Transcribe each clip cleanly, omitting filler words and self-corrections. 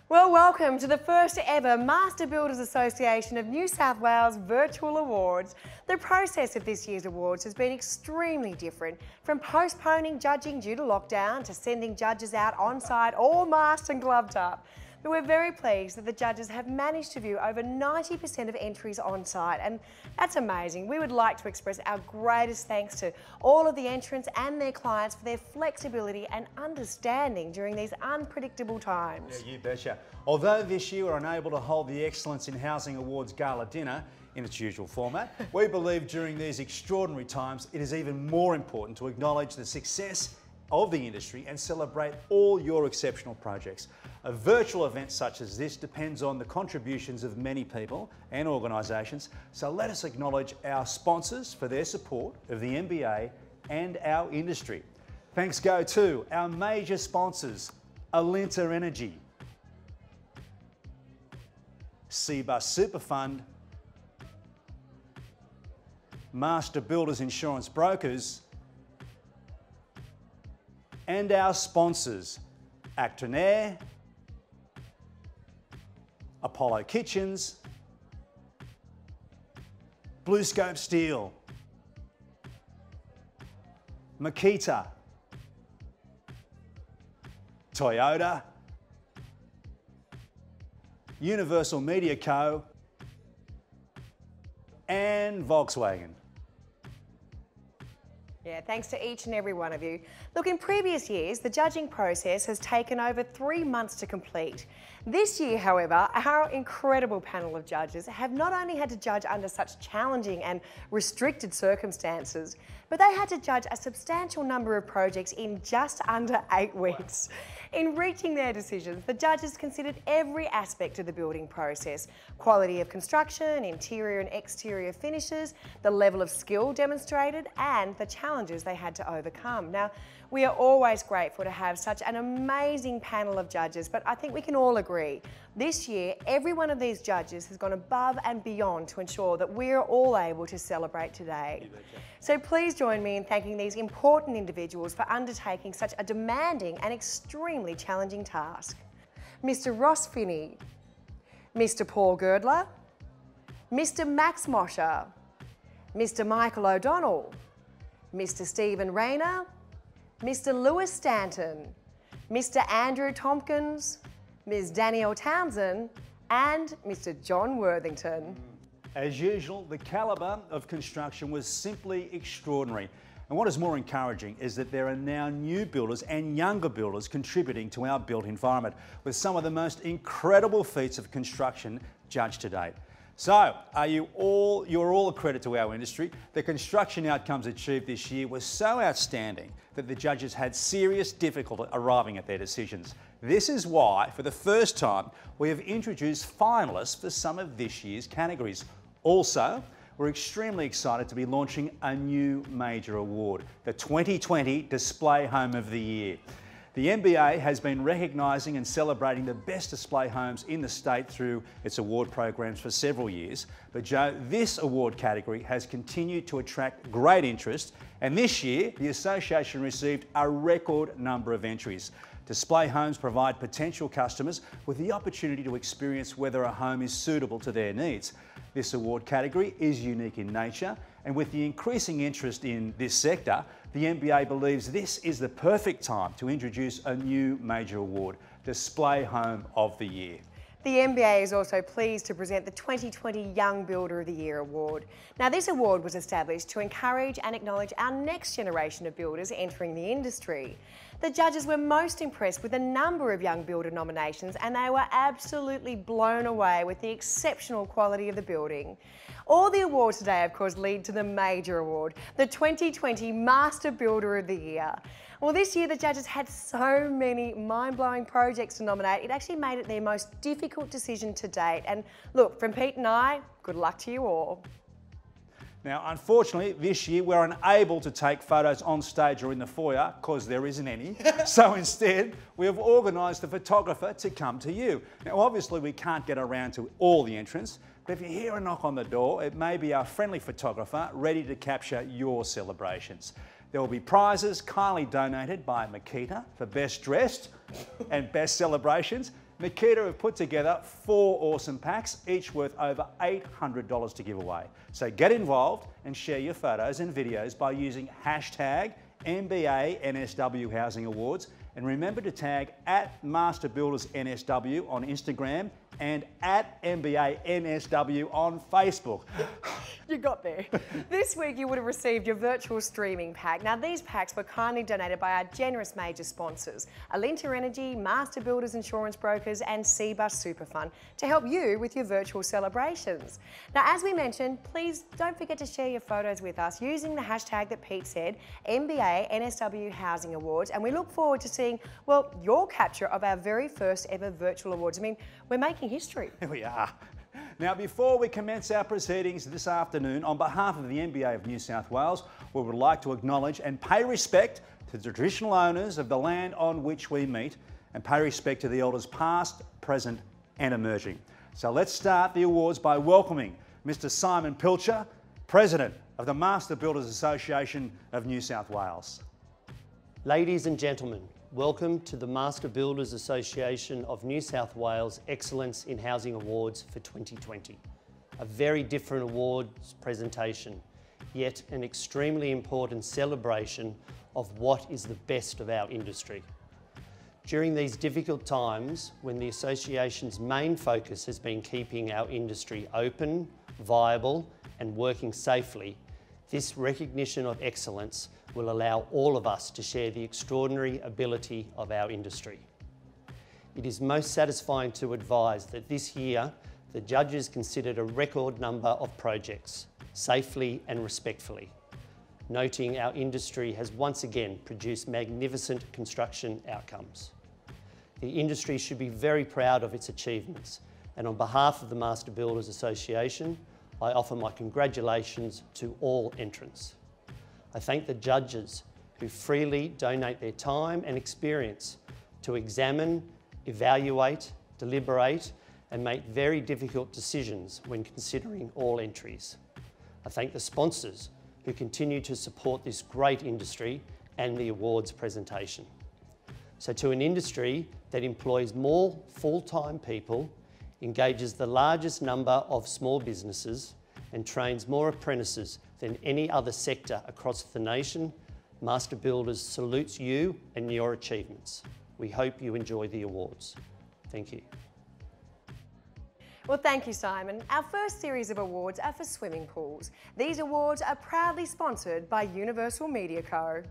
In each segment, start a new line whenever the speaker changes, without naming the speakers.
Well, welcome to the first ever Master Builders Association of New South Wales Virtual Awards. The process of this year's awards has been extremely different, from postponing judging due to lockdown to sending judges out on site all masked and gloved up. But we're very pleased that the judges have managed to view over 90% of entries on site, and that's amazing. We would like to express our greatest thanks to all of the entrants and their clients for their flexibility and understanding during these unpredictable times.
Yeah, you betcha. Although this year we're unable to hold the Excellence in Housing Awards Gala dinner in its usual format, we believe during these extraordinary times it is even more important to acknowledge the success of the industry and celebrate all your exceptional projects. A virtual event such as this depends on the contributions of many people and organisations, so let us acknowledge our sponsors for their support of the MBA and our industry. Thanks go to our major sponsors, 1hr Energy, Cbus Super Fund, Master Builders Insurance Brokers, and our sponsors, 1hr, Apollo Kitchens, BlueScope Steel, Makita, Toyota, Universal Media Co, and Volkswagen.
Yeah, thanks to each and every one of you. Look, in previous years, the judging process has taken over 3 months to complete. This year, however, our incredible panel of judges have not only had to judge under such challenging and restricted circumstances, but they had to judge a substantial number of projects in just under 8 weeks. In reaching their decisions, the judges considered every aspect of the building process: quality of construction, interior and exterior finishes, the level of skill demonstrated, and the challenges they had to overcome. Now, we are always grateful to have such an amazing panel of judges, but I think we can all agree, this year, every one of these judges has gone above and beyond to ensure that we're all able to celebrate today. So please join me in thanking these important individuals for undertaking such a demanding and extremely challenging task. Mr. Ross Finney, Mr. Paul Girdler, Mr. Max Mosher, Mr. Michael O'Donnell, Mr. Stephen Rayner, Mr. Lewis Stanton, Mr. Andrew Tompkins, Ms. Danielle Townsend, and Mr. John Worthington.
As usual, the calibre of construction was simply extraordinary. And what is more encouraging is that there are now new builders and younger builders contributing to our built environment, with some of the most incredible feats of construction judged to date. So, you're all a credit to our industry. The construction outcomes achieved this year were so outstanding that the judges had serious difficulty arriving at their decisions. This is why, for the first time, we have introduced finalists for some of this year's categories. Also, we're extremely excited to be launching a new major award, the 2020 Display Home of the Year. The MBA has been recognising and celebrating the best display homes in the state through its award programs for several years. But Joe, this award category has continued to attract great interest, and this year the association received a record number of entries. Display homes provide potential customers with the opportunity to experience whether a home is suitable to their needs. This award category is unique in nature, and with the increasing interest in this sector, the MBA believes this is the perfect time to introduce a new major award, Display Home of the Year.
The MBA is also pleased to present the 2020 Young Builder of the Year Award. Now, this award was established to encourage and acknowledge our next generation of builders entering the industry. The judges were most impressed with the number of young builder nominations, and they were absolutely blown away with the exceptional quality of the building. All the awards today, of course, lead to the major award, the 2020 Master Builder of the Year. Well, this year the judges had so many mind-blowing projects to nominate, it actually made it their most difficult decision to date. And look, from Pete and I, good luck to you all.
Now, unfortunately, this year we're unable to take photos on stage or in the foyer because there isn't any. So instead, we have organised a photographer to come to you. Now, obviously, we can't get around to all the entrants, but if you hear a knock on the door, it may be our friendly photographer ready to capture your celebrations. There will be prizes kindly donated by Makita for Best Dressed and Best Celebrations, Makita have put together 4 awesome packs, each worth over $800 to give away. So get involved and share your photos and videos by using hashtag MBA NSW Housing Awards, and remember to tag @MasterBuildersNSW on Instagram and @MBA NSW on Facebook.
You got there. This week you would have received your virtual streaming pack. Now these packs were kindly donated by our generous major sponsors, Alinta Energy, Master Builders Insurance Brokers and Cbus Superfund, to help you with your virtual celebrations. Now as we mentioned, please don't forget to share your photos with us using the hashtag that Pete said, MBA NSW Housing Awards, and we look forward to seeing, well, your capture of our very first ever virtual awards. I mean, we're making history.
Here we are. Now, before we commence our proceedings this afternoon, on behalf of the MBA of New South Wales, we would like to acknowledge and pay respect to the traditional owners of the land on which we meet, and pay respect to the elders past, present and emerging. So let's start the awards by welcoming Mr. Simon Pilcher, President of the Master Builders Association of New South Wales.
Ladies and gentlemen, welcome to the Master Builders Association of New South Wales Excellence in Housing Awards for 2020. A very different awards presentation, yet an extremely important celebration of what is the best of our industry. During these difficult times, when the association's main focus has been keeping our industry open, viable and working safely, this recognition of excellence will allow all of us to share the extraordinary ability of our industry. It is most satisfying to advise that this year, the judges considered a record number of projects, safely and respectfully, noting our industry has once again produced magnificent construction outcomes. The industry should be very proud of its achievements, and on behalf of the Master Builders Association, I offer my congratulations to all entrants. I thank the judges who freely donate their time and experience to examine, evaluate, deliberate and make very difficult decisions when considering all entries. I thank the sponsors who continue to support this great industry and the awards presentation. So to an industry that employs more full-time people, engages the largest number of small businesses and trains more apprentices than any other sector across the nation, Master Builders salutes you and your achievements. We hope you enjoy the awards. Thank you.
Well, thank you, Simon. Our first series of awards are for swimming pools. These awards are proudly sponsored by Universal Media Co.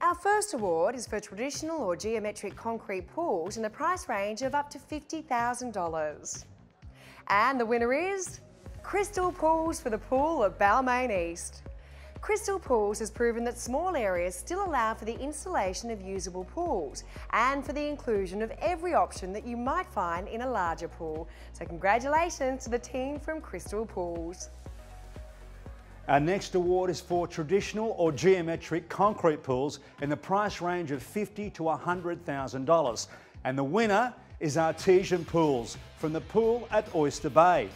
Our first award is for traditional or geometric concrete pools in a price range of up to $50,000. And the winner is Crystal Pools for the pool at Balmain East. Crystal Pools has proven that small areas still allow for the installation of usable pools and for the inclusion of every option that you might find in a larger pool. So congratulations to the team from Crystal Pools.
Our next award is for traditional or geometric concrete pools in the price range of $50,000 to $100,000. And the winner is Artesian Pools from the pool at Oyster Bay.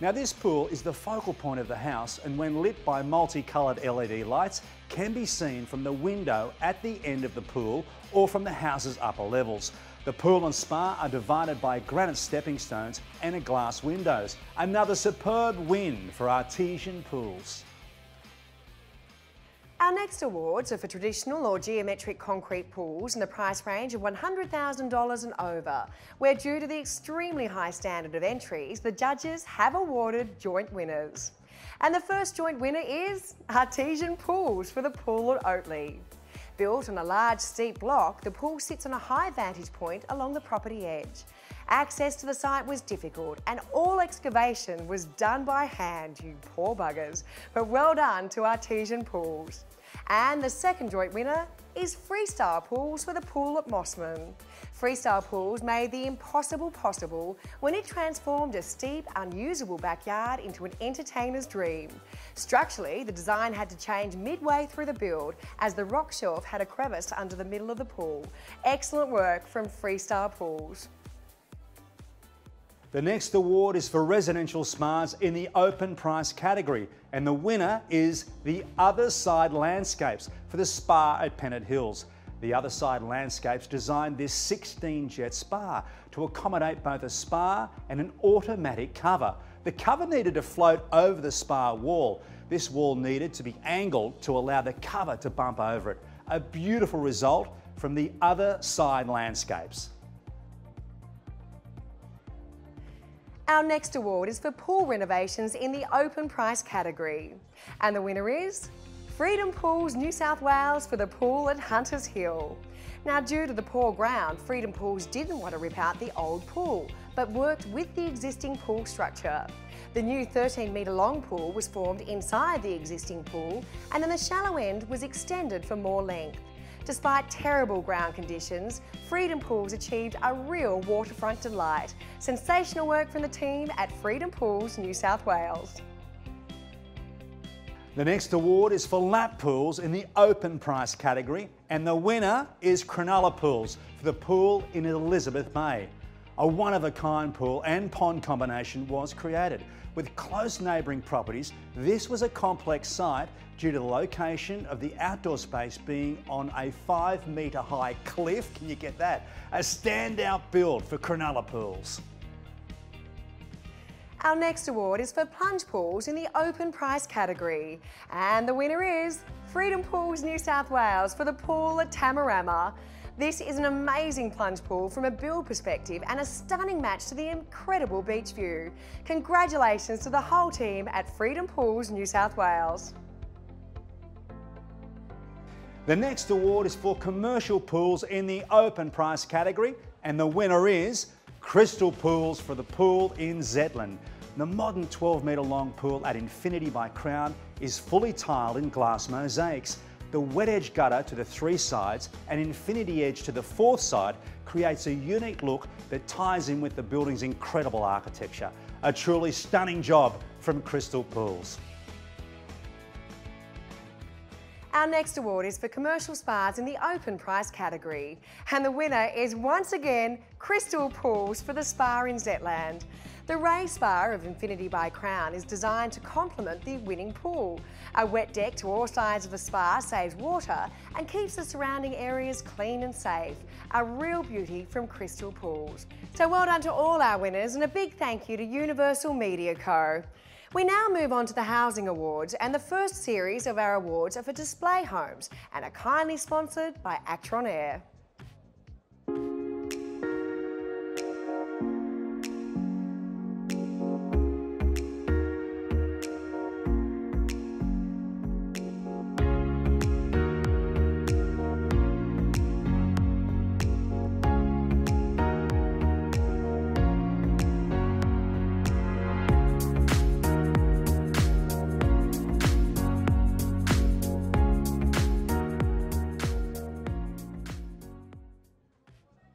Now this pool is the focal point of the house, and when lit by multicoloured LED lights can be seen from the window at the end of the pool or from the house's upper levels. The pool and spa are divided by granite stepping stones and glass windows. Another superb win for Artesian Pools.
Our next awards are for traditional or geometric concrete pools in the price range of $100,000 and over, where due to the extremely high standard of entries, the judges have awarded joint winners. And the first joint winner is Artesian Pools for the pool at Oatley. Built on a large steep block, the pool sits on a high vantage point along the property edge. Access to the site was difficult and all excavation was done by hand, you poor buggers. But well done to Artesian Pools. And the second joint winner is Freestyle Pools for the pool at Mossman. Freestyle Pools made the impossible possible when it transformed a steep, unusable backyard into an entertainer's dream. Structurally, the design had to change midway through the build as the rock shelf had a crevice under the middle of the pool. Excellent work from Freestyle Pools.
The next award is for residential spas in the open price category, and the winner is the Other Side Landscapes for the spa at Pennant Hills. The Other Side Landscapes designed this 16-jet spa to accommodate both a spa and an automatic cover. The cover needed to float over the spa wall. This wall needed to be angled to allow the cover to bump over it. A beautiful result from the Other Side Landscapes.
Our next award is for pool renovations in the open price category. And the winner is Freedom Pools New South Wales for the pool at Hunters Hill. Now, due to the poor ground, Freedom Pools didn't want to rip out the old pool, but worked with the existing pool structure. The new 13-metre long pool was formed inside the existing pool, and then the shallow end was extended for more length. Despite terrible ground conditions, Freedom Pools achieved a real waterfront delight. Sensational work from the team at Freedom Pools New South Wales.
The next award is for lap pools in the open price category, and the winner is Cronulla Pools for the pool in Elizabeth Bay. A one-of-a-kind pool and pond combination was created. With close neighbouring properties, this was a complex site due to the location of the outdoor space being on a 5-metre high cliff. Can you get that? A standout build for Cronulla Pools.
Our next award is for plunge pools in the open price category. And the winner is Freedom Pools New South Wales for the pool at Tamarama. This is an amazing plunge pool from a build perspective and a stunning match to the incredible beach view. Congratulations to the whole team at Freedom Pools New South Wales.
The next award is for commercial pools in the open price category, and the winner is Crystal Pools for the pool in Zetland. The modern 12-metre long pool at Infinity by Crown is fully tiled in glass mosaics. The wet edge gutter to the 3 sides and infinity edge to the 4th side creates a unique look that ties in with the building's incredible architecture. A truly stunning job from Crystal Pools.
Our next award is for commercial spas in the open price category. And the winner is once again Crystal Pools for the spa in Zetland. The Ray Spa of Infinity by Crown is designed to complement the winning pool. A wet deck to all sides of the spa saves water and keeps the surrounding areas clean and safe. A real beauty from Crystal Pools. So well done to all our winners, and a big thank you to Universal Media Co. We now move on to the Housing Awards, and the first series of our awards are for display homes and are kindly sponsored by Actron Air.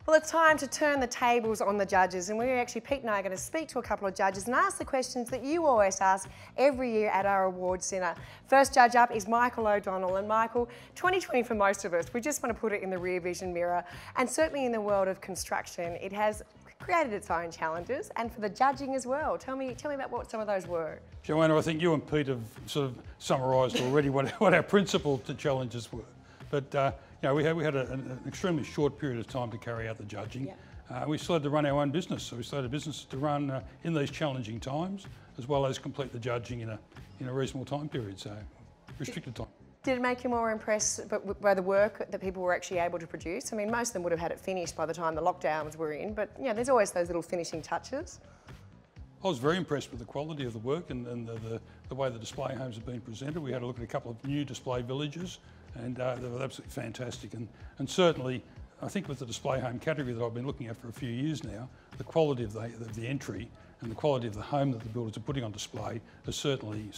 Well, it's time to turn the tables on the judges, and Pete and I are going to speak to a couple of judges and ask the questions that you always ask every year at our awards centre. First judge up is Michael O'Donnell, and Michael, 2020 for most of us, we just want to put it in the rear vision mirror, and certainly in the world of construction, it has created its own challenges, and for the judging as well. Tell me about what some of those were.
Joanna, I think you and Pete have sort of summarised already what our principal challenges were. But you know, we had an extremely short period of time to carry out the judging. Yeah. We still had to run our own business, so we started a business to run in these challenging times, as well as complete the judging in a reasonable time period, so restricted time.
Did it make you more impressed by the work that people were actually able to produce? I mean, most of them would have had it finished by the time the lockdowns were in, but you know, there's always those little finishing touches.
I was very impressed with the quality of the work and the way the display homes have been presented. We had a look at a couple of new display villages, and they were absolutely fantastic. And certainly, I think with the display home category that I've been looking at for a few years now, the quality of the entry and the quality of the home that the builders are putting on display is certainly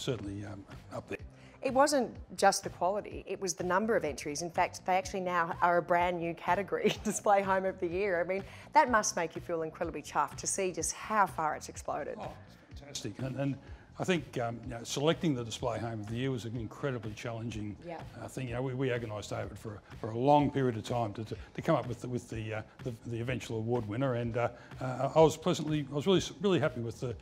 up there.
It wasn't just the quality, it was the number of entries. In fact, they actually now are a brand new category, Display Home of the Year. I mean, that must make you feel incredibly chuffed to see just how far it's exploded.
Oh, it's fantastic. And I think selecting the Display Home of the Year was an incredibly challenging thing. We agonised over it for a long period of time to come up with the eventual award winner, and I was really happy with the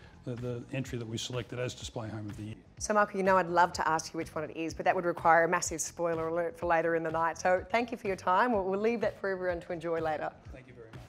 entry that we selected as Display Home of the Year.
So Michael, you know I'd love to ask you which one it is, but that would require a massive spoiler alert for later in the night. So thank you for your time. We'll leave that for everyone to enjoy later.
Thank you very much.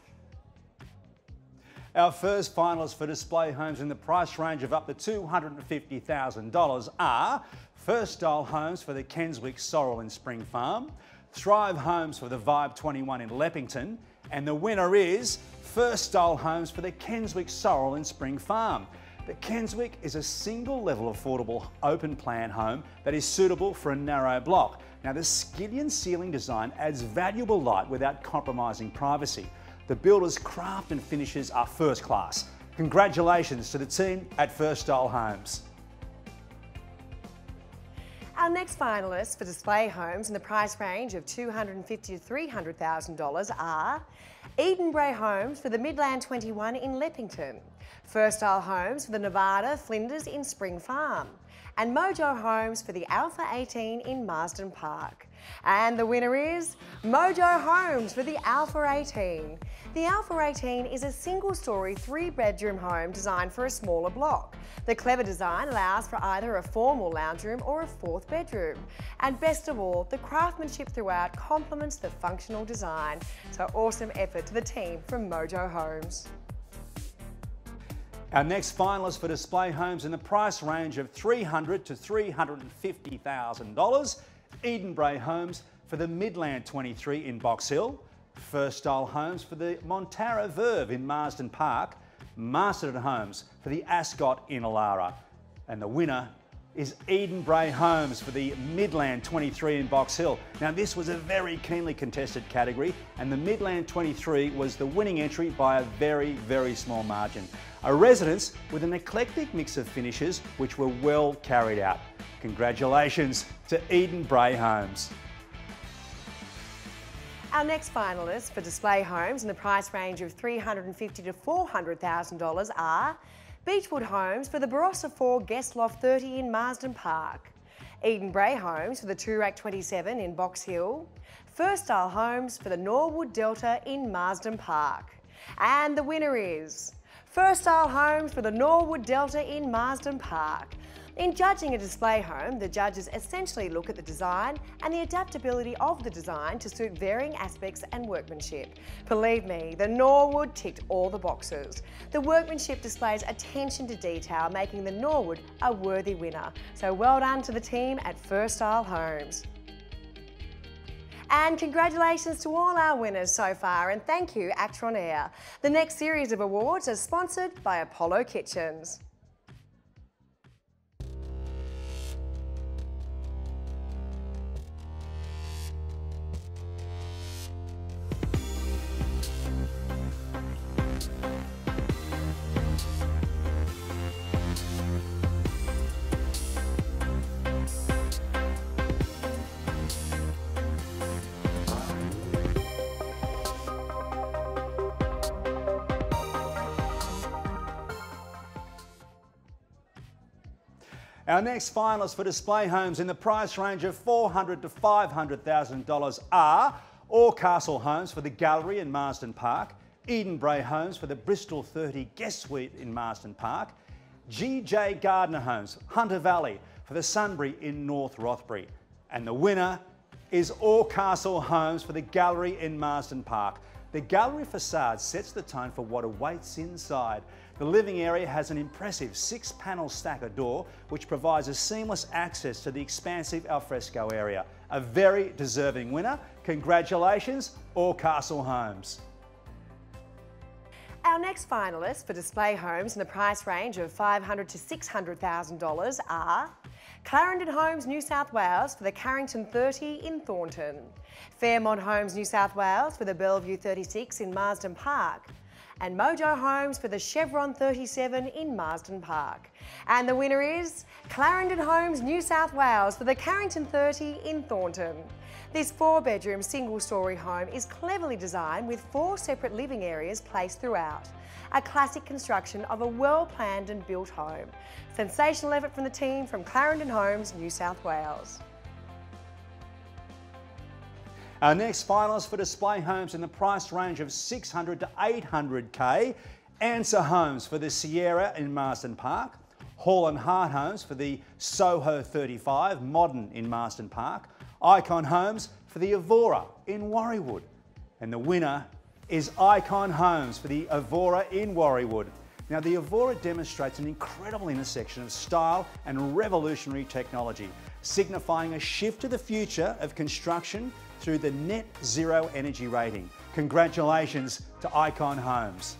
Our first finalists for display homes in the price range of up to $250,000 are First Style Homes for the Keswick Sorrel in Spring Farm, Thrive Homes for the Vibe 21 in Leppington, and the winner is First Style Homes for the Keswick Sorrel in Spring Farm. The Keswick is a single-level affordable open plan home that is suitable for a narrow block. Now, the skillion ceiling design adds valuable light without compromising privacy. The builder's craft and finishes are first class. Congratulations to the team at First Style Homes.
Our next finalists for display homes in the price range of $250,000 to $300,000 are Edenbrae Homes for the Midland 21 in Leppington, First Style Homes for the Nevada Flinders in Spring Farm, and Mojo Homes for the Alpha 18 in Marsden Park. And the winner is Mojo Homes for the Alpha 18. The Alpha 18 is a single-storey, 3-bedroom home designed for a smaller block. The clever design allows for either a formal lounge room or a 4th bedroom. And best of all, the craftsmanship throughout complements the functional design. So awesome effort to the team from Mojo Homes.
Our next finalists for display homes in the price range of $300,000 to $350,000, Edenbrae Homes for the Midland 23 in Box Hill, First Style Homes for the Montara Verve in Marsden Park, Masterton Homes for the Ascot in Alara. And the winner is Edenbrae Homes for the Midland 23 in Box Hill. Now, this was a very keenly contested category, and the Midland 23 was the winning entry by a very, very small margin. A residence with an eclectic mix of finishes which were well carried out. Congratulations to Edenbrae Homes.
Our next finalists for display homes in the price range of $350,000 to $400,000 are Beechwood Homes for the Barossa 4 Guest Loft 30 in Marsden Park, Edenbrae Homes for the Toorak 27 in Box Hill, First Style Homes for the Norwood Delta in Marsden Park. And the winner is First Style Homes for the Norwood Delta in Marsden Park. In judging a display home, the judges essentially look at the design and the adaptability of the design to suit varying aspects and workmanship. Believe me, the Norwood ticked all the boxes. The workmanship displays attention to detail, making the Norwood a worthy winner. So well done to the team at First Style Homes. And congratulations to all our winners so far, and thank you, Actron Air. The next series of awards are sponsored by Apollo Kitchens.
Our next finalists for display homes in the price range of $400,000 to $500,000 are Orcastle Homes for the Gallery in Marsden Park, Edenbrae Homes for the Bristol 30 Guest Suite in Marsden Park, G.J. Gardner Homes, Hunter Valley for the Sunbury in North Rothbury. And the winner is Orcastle Homes for the Gallery in Marsden Park. The gallery facade sets the tone for what awaits inside. The living area has an impressive 6-panel stacker door which provides a seamless access to the expansive alfresco area. A very deserving winner. Congratulations, Orcastle Homes.
Our next finalists for display homes in the price range of $500,000 to $600,000 are Clarendon Homes New South Wales for the Carrington 30 in Thornton, Fairmont Homes New South Wales for the Bellevue 36 in Marsden Park, and Mojo Homes for the Chevron 37 in Marsden Park. And the winner is Clarendon Homes New South Wales for the Carrington 30 in Thornton. This 4-bedroom single-storey home is cleverly designed with 4 separate living areas placed throughout. A classic construction of a well-planned and built home. Sensational effort from the team from Clarendon Homes New South Wales.
Our next finalists for display homes in the price range of $600 to $800K. Answer Homes for the Sierra in Marsden Park. Hall and Hart Homes for the Soho 35, Modern in Marsden Park. Icon Homes for the Evora in Warriewood. And the winner is Icon Homes for the Evora in Warriewood. Now, the Evora demonstrates an incredible intersection of style and revolutionary technology, signifying a shift to the future of construction through the net zero energy rating. Congratulations to Icon Homes.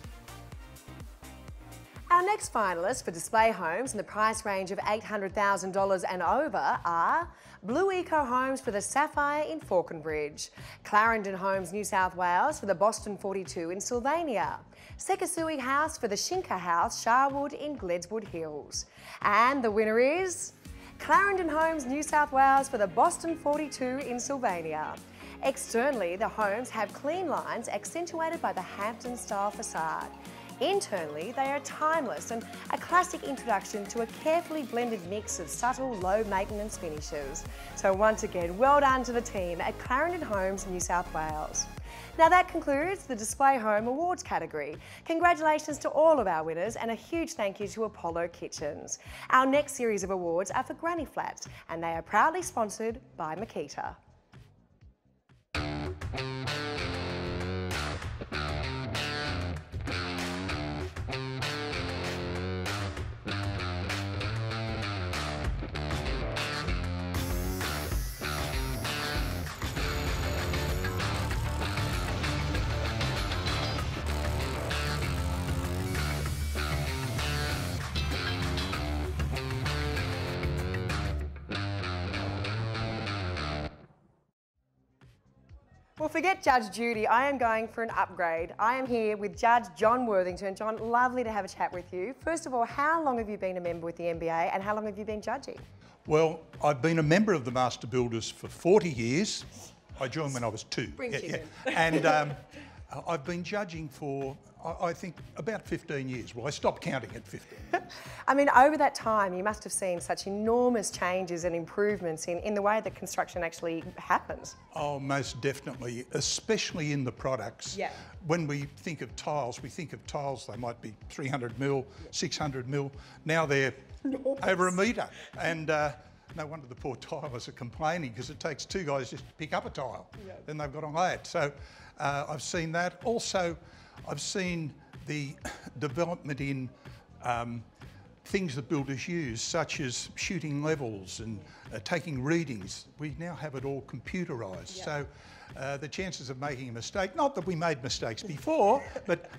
Our next finalists for display homes in the price range of $800,000 and over are Blue Eco Homes for the Sapphire in Falconbridge, Clarendon Homes New South Wales for the Boston 42 in Sylvania, Sekasui House for the Shinka House Sharwood in Gledswood Hills. And the winner is Clarendon Homes New South Wales for the Boston 42 in Sylvania. Externally, the homes have clean lines accentuated by the Hampton-style facade. Internally, they are timeless and a classic introduction to a carefully blended mix of subtle, low-maintenance finishes. So once again, well done to the team at Clarendon Homes New South Wales. Now that concludes the Display Home Awards category. Congratulations to all of our winners and a huge thank you to Apollo Kitchens. Our next series of awards are for granny flats and they are proudly sponsored by Makita. Well, forget Judge Judy, I am going for an upgrade. I am here with Judge John Worthington. John, lovely to have a chat with you. First of all, how long have you been a member with the MBA and how long have you been judging?
Well, I've been a member of the Master Builders for 40 years. I joined when I was 2.
Bring chicken.
And I've been judging for, I think, about 15 years. Well, I stopped counting at 15 years.
I mean, over that time, you must have seen such enormous changes and improvements in the way that construction actually happens.
Oh, most definitely, especially in the products.
Yeah.
When we think of tiles, they might be 300 mil, 600 mil. Now they're over a metre. And no wonder the poor tilers are complaining because it takes 2 guys just to pick up a tile. Yeah. Then they've got to lay it. So I've seen that. Also, I've seen the development in things that builders use, such as shooting levels and taking readings. We now have it all computerised. Yeah. So the chances of making a mistake, not that we made mistakes before, but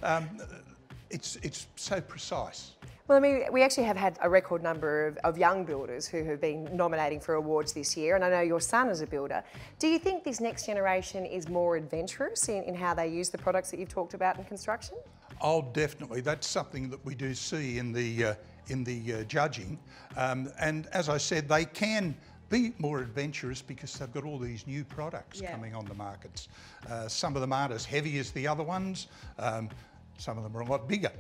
it's so precise.
Well, I mean, we actually have had a record number of young builders who have been nominating for awards this year, and I know your son is a builder. Do you think this next generation is more adventurous in how they use the products that you've talked about in construction?
Oh, definitely. That's something that we do see in the judging. And as I said, they can be more adventurous because they've got all these new products coming on the markets. Some of them aren't as heavy as the other ones. Some of them are a lot bigger,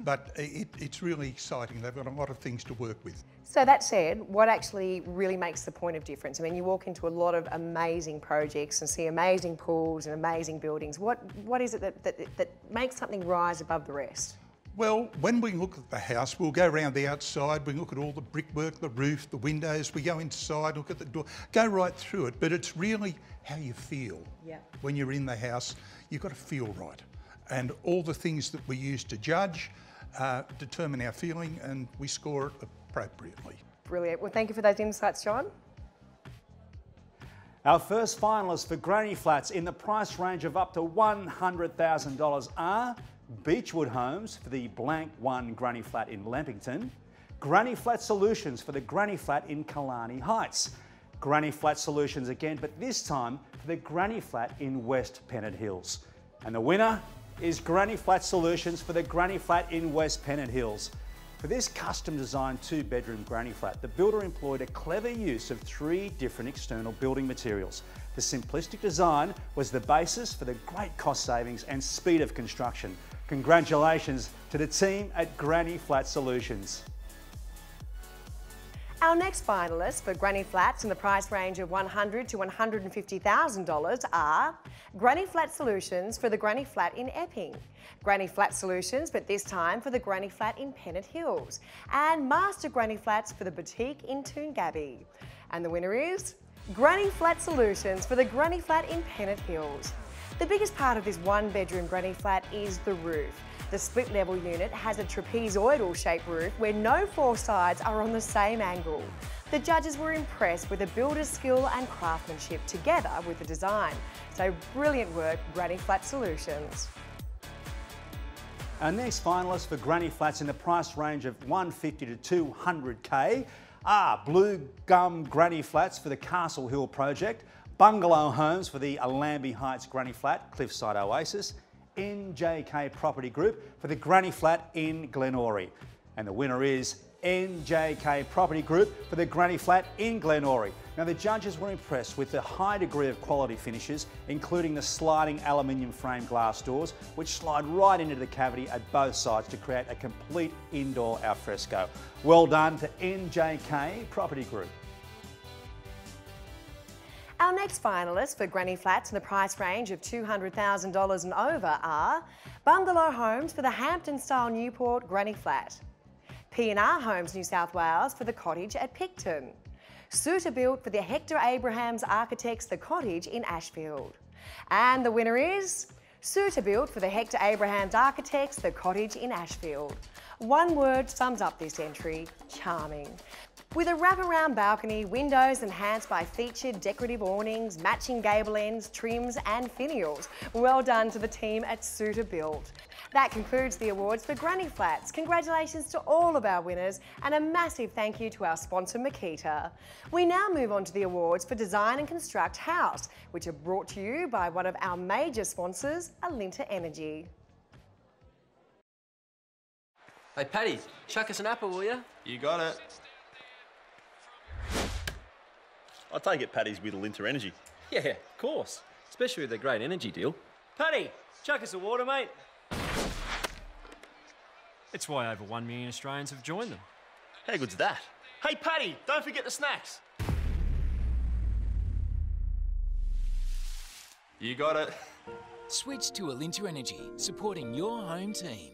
but it's really exciting. They've got a lot of things to work with.
So that said, what actually really makes the point of difference? I mean, you walk into a lot of amazing projects and see amazing pools and amazing buildings. What is it that makes something rise above the rest?
Well, when we look at the house, we'll go around the outside, we look at all the brickwork, the roof, the windows, we go inside, look at the door, go right through it, but it's really how you feel when you're in the house. You've got to feel right. And all the things that we use to judge determine our feeling, and we score it appropriately.
Brilliant. Well, thank you for those insights, John.
Our first finalists for granny flats in the price range of up to $100,000 are Beechwood Homes for the Blank 1 granny flat in Leppington, Granny Flat Solutions for the Granny Flat in Killarney Heights. Granny Flat Solutions again, but this time for the Granny Flat in West Pennant Hills. And the winner is Granny Flat Solutions for the Granny Flat in West Pennant Hills. For this custom designed 2-bedroom granny flat, the builder employed a clever use of 3 different external building materials. The simplistic design was the basis for the great cost savings and speed of construction. Congratulations to the team at Granny Flat Solutions.
Our next finalists for Granny Flats in the price range of $100,000 to $150,000 are Granny Flat Solutions for the Granny Flat in Epping, Granny Flat Solutions, but this time for the Granny Flat in Pennant Hills, and Master Granny Flats for the Boutique in Toongabbie. And the winner is Granny Flat Solutions for the Granny Flat in Pennant Hills. The biggest part of this 1-bedroom granny flat is the roof. The split-level unit has a trapezoidal-shaped roof where no 4 sides are on the same angle. The judges were impressed with the builder's skill and craftsmanship together with the design. So brilliant work, Granny Flat Solutions.
Our next finalists for Granny Flats in the price range of $150,000 to $200,000 are Blue Gum Granny Flats for the Castle Hill project, Bungalow Homes for the Allambie Heights Granny Flat, Cliffside Oasis, NJK Property Group for the Granny Flat in Glenorrey. And the winner is NJK Property Group for the Granny Flat in Glenorrey. Now the judges were impressed with the high degree of quality finishes, including the sliding aluminium frame glass doors, which slide right into the cavity at both sides to create a complete indoor alfresco. Well done to NJK Property Group.
Our next finalists for Granny Flats in the price range of $200,000 and over are Bungalow Homes for the Hampton-style Newport Granny Flat, P&R Homes New South Wales for the cottage at Picton, Suitor Built for the Hector Abrahams Architects The Cottage in Ashfield. And the winner is Suitor Built for the Hector Abrahams Architects The Cottage in Ashfield. One word sums up this entry: charming. With a wraparound balcony, windows enhanced by featured decorative awnings, matching gable ends, trims and finials. Well done to the team at Suitor Built. That concludes the awards for Granny Flats. Congratulations to all of our winners and a massive thank you to our sponsor Makita. We now move on to the awards for Design and Construct House, which are brought to you by one of our major sponsors, Alinta Energy.
Hey Paddy, chuck us an apple, will you?
You got it. I take it Paddy's with Alinta Energy.
Yeah, of course. Especially with their great energy deal.
Paddy, chuck us a water, mate.
It's why over 1 million Australians have joined them.
How good's that?
Hey Paddy, don't forget the snacks.
You got it.
Switch to Alinta Energy, supporting your home team.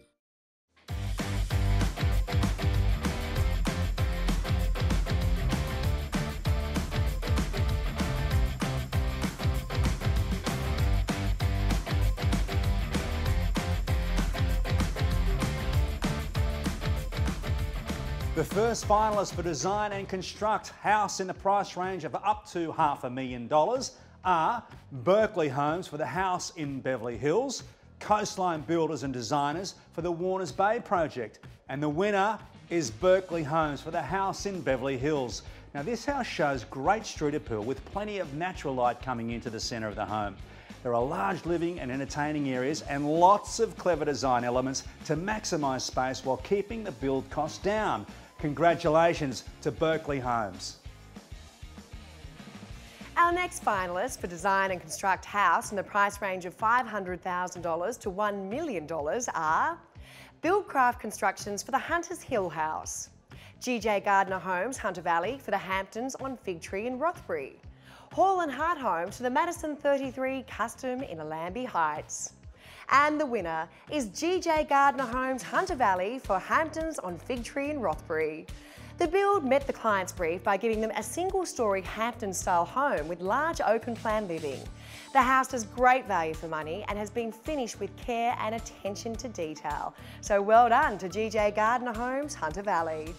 The first finalists for Design and Construct House in the price range of up to $500,000 are Berkeley Homes for the house in Beverly Hills, Coastline Builders and Designers for the Warners Bay project, and the winner is Berkeley Homes for the house in Beverly Hills. Now this house shows great street appeal with plenty of natural light coming into the centre of the home. There are large living and entertaining areas and lots of clever design elements to maximise space while keeping the build costs down. Congratulations to Berkeley Homes.
Our next finalists for Design and Construct House in the price range of $500,000 to $1 million are Buildcraft Constructions for the Hunters Hill House, GJ Gardner Homes Hunter Valley for the Hamptons on Fig Tree in Rothbury, Hall and Hart Homes for the Madison 33 Custom in Allambie Heights. And the winner is GJ Gardner Homes Hunter Valley for Hamptons on Fig Tree in Rothbury. The build met the client's brief by giving them a single-storey Hampton-style home with large open-plan living. The house has great value for money and has been finished with care and attention to detail. So well done to GJ Gardner Homes Hunter Valley.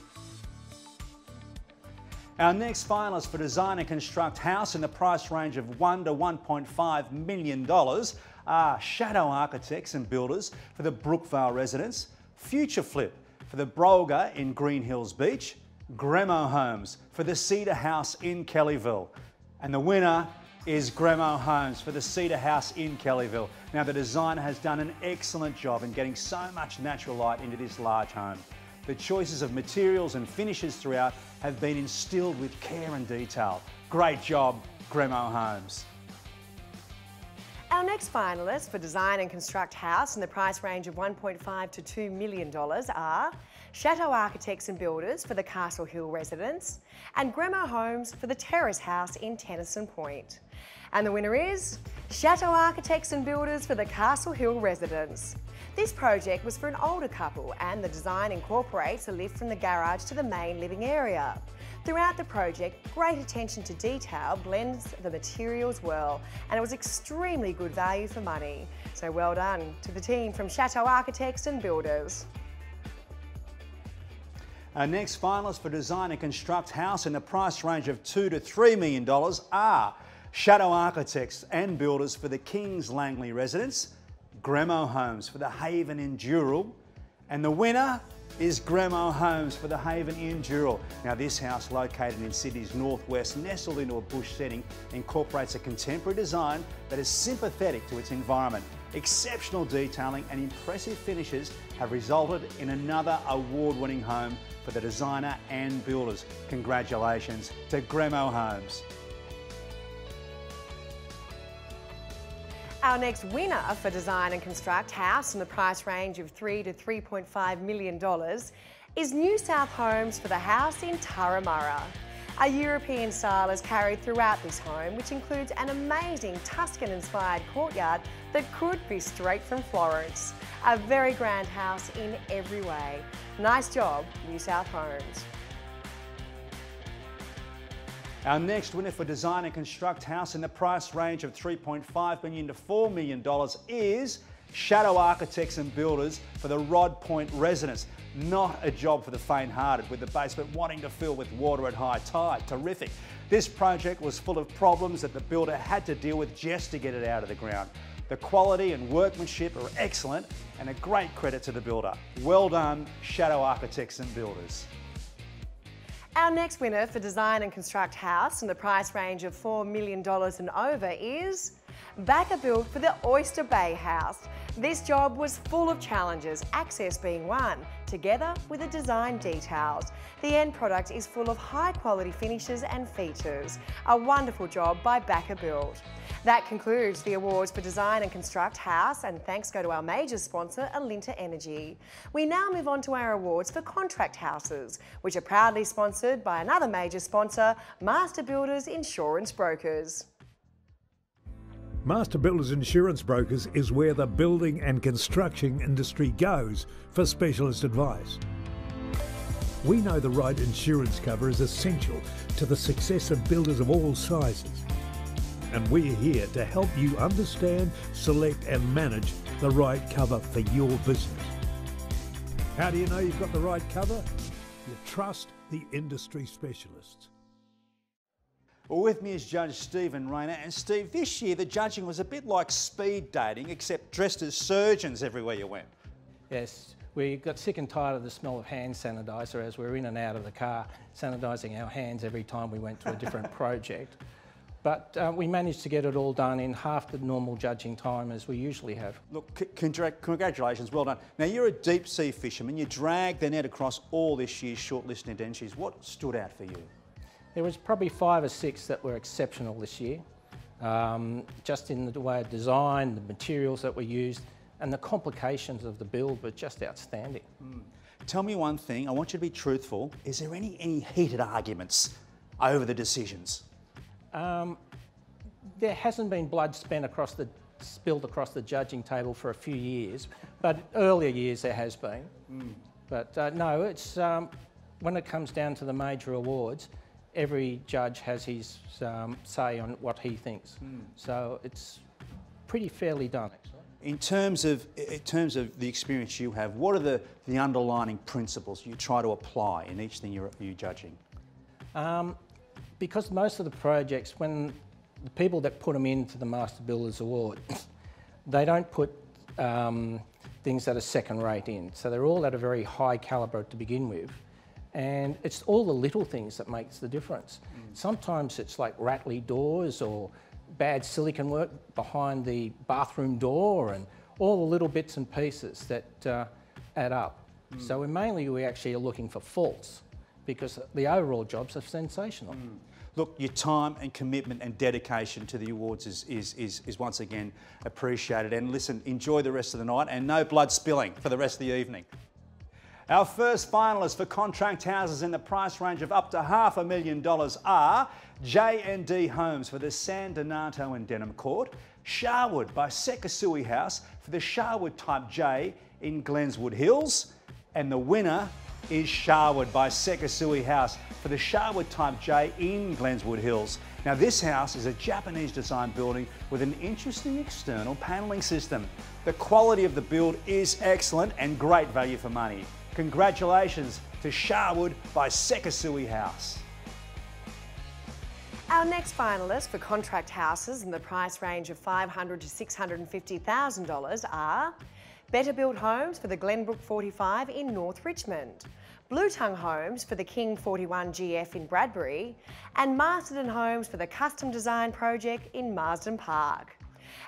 Our next finalists for Design and Construct House in the price range of $1 to $1.5 million are Shadow Architects and Builders for the Brookvale residence, Future Flip for the Brolga in Green Hills Beach, Gremo Homes for the Cedar House in Kellyville. And the winner is Gremo Homes for the Cedar House in Kellyville. Now, the designer has done an excellent job in getting so much natural light into this large home. The choices of materials and finishes throughout have been instilled with care and detail. Great job, Gremo Homes.
Our next finalists for Design and Construct House in the price range of $1.5 to $2 million are Chateau Architects and Builders for the Castle Hill residence and Gremo Homes for the Terrace House in Tennyson Point. And the winner is Chateau Architects and Builders for the Castle Hill residence. This project was for an older couple and the design incorporates a lift from the garage to the main living area. Throughout the project, great attention to detail blends the materials well, and it was extremely good value for money. So well done to the team from Chateau Architects and Builders.
Our next finalists for Design and Construct House in the price range of $2 to $3 million are Chateau Architects and Builders for the Kings Langley residence, Gremo Homes for the Haven in Dural, and the winner is Gremo Homes for the Haven in Dural. Now, this house, located in Sydney's northwest, nestled into a bush setting, incorporates a contemporary design that is sympathetic to its environment. Exceptional detailing and impressive finishes have resulted in another award-winning home for the designer and builders. Congratulations to Gremo Homes.
Our next winner for Design and Construct House in the price range of $3 to $3.5 million is New South Homes for the house in Turramurra. A European style is carried throughout this home, which includes an amazing Tuscan-inspired courtyard that could be straight from Florence. A very grand house in every way. Nice job, New South Homes.
Our next winner for Design and Construct House in the price range of $3.5 million to $4 million is Chateau Architects and Builders for the Rod Point residence. Not a job for the faint-hearted, with the basement wanting to fill with water at high tide. Terrific. This project was full of problems that the builder had to deal with just to get it out of the ground. The quality and workmanship are excellent and a great credit to the builder. Well done, Chateau Architects and Builders.
Our next winner for Design and Construct House in the price range of $4 million and over is Backer Built for the Oyster Bay House. This job was full of challenges, access being one, together with the design details. The end product is full of high quality finishes and features. A wonderful job by Backer Built. That concludes the awards for Design and Construct House, and thanks go to our major sponsor, 1hr Energy. We now move on to our awards for Contract Houses, which are proudly sponsored by another major sponsor, Master Builders Insurance Brokers.
Master Builders Insurance Brokers is where the building and construction industry goes for specialist advice. We know the right insurance cover is essential to the success of builders of all sizes. And we're here to help you understand, select and manage the right cover for your business. How do you know you've got the right cover? You trust the industry specialists.
Well, with me is Judge Stephen Rayner. And Steve, this year the judging was a bit like speed dating, except dressed as surgeons everywhere you went.
Yes, we got sick and tired of the smell of hand sanitiser as we were in and out of the car, sanitising our hands every time we went to a different project. But we managed to get it all done in half the normal judging time as we usually have.
Look, congratulations, well done. Now, you're a deep sea fisherman. You dragged the net across all this year's shortlist identities. What stood out for you?
There was probably 5 or 6 that were exceptional this year, just in the way of design, the materials that were used, and the complications of the build were just outstanding.
Tell me one thing, I want you to be truthful. Is there any heated arguments over the decisions?
There hasn't been blood spilled across the judging table for a few years, but earlier years there has been. But no, it's when it comes down to the major awards, every judge has his say on what he thinks. So it's pretty fairly done, actually.
In terms of the experience you have, what are the underlining principles you try to apply in each thing you're judging?
Because most of the projects, when the people that put them into the Master Builders Award, they don't put things that are second rate in. So they're all at a very high calibre to begin with. And it's all the little things that makes the difference. Sometimes it's like rattly doors or bad silicon work behind the bathroom door, and all the little bits and pieces that add up. So we actually are looking for faults, because the overall jobs are sensational.
Look, your time and commitment and dedication to the awards is once again appreciated. And listen, enjoy the rest of the night, and no blood spilling for the rest of the evening. Our first finalists for contract houses in the price range of up to $500,000 are J&D Homes for the San Donato and Denham Court, Sharwood by Sekasui House for the Sharwood Type J in Glenswood Hills, and the winner is Sharwood by Sekasui House for the Sharwood Type J in Glenswood Hills. Now this house is a Japanese design building with an interesting external panelling system. The quality of the build is excellent and great value for money. Congratulations to Sharwood by Sekasui House.
Our next finalists for contract houses in the price range of $500,000 to $650,000 are Better Built Homes for the Glenbrook 45 in North Richmond, Blue Tongue Homes for the King 41 GF in Bradbury, and Marsden Homes for the Custom Design Project in Marsden Park.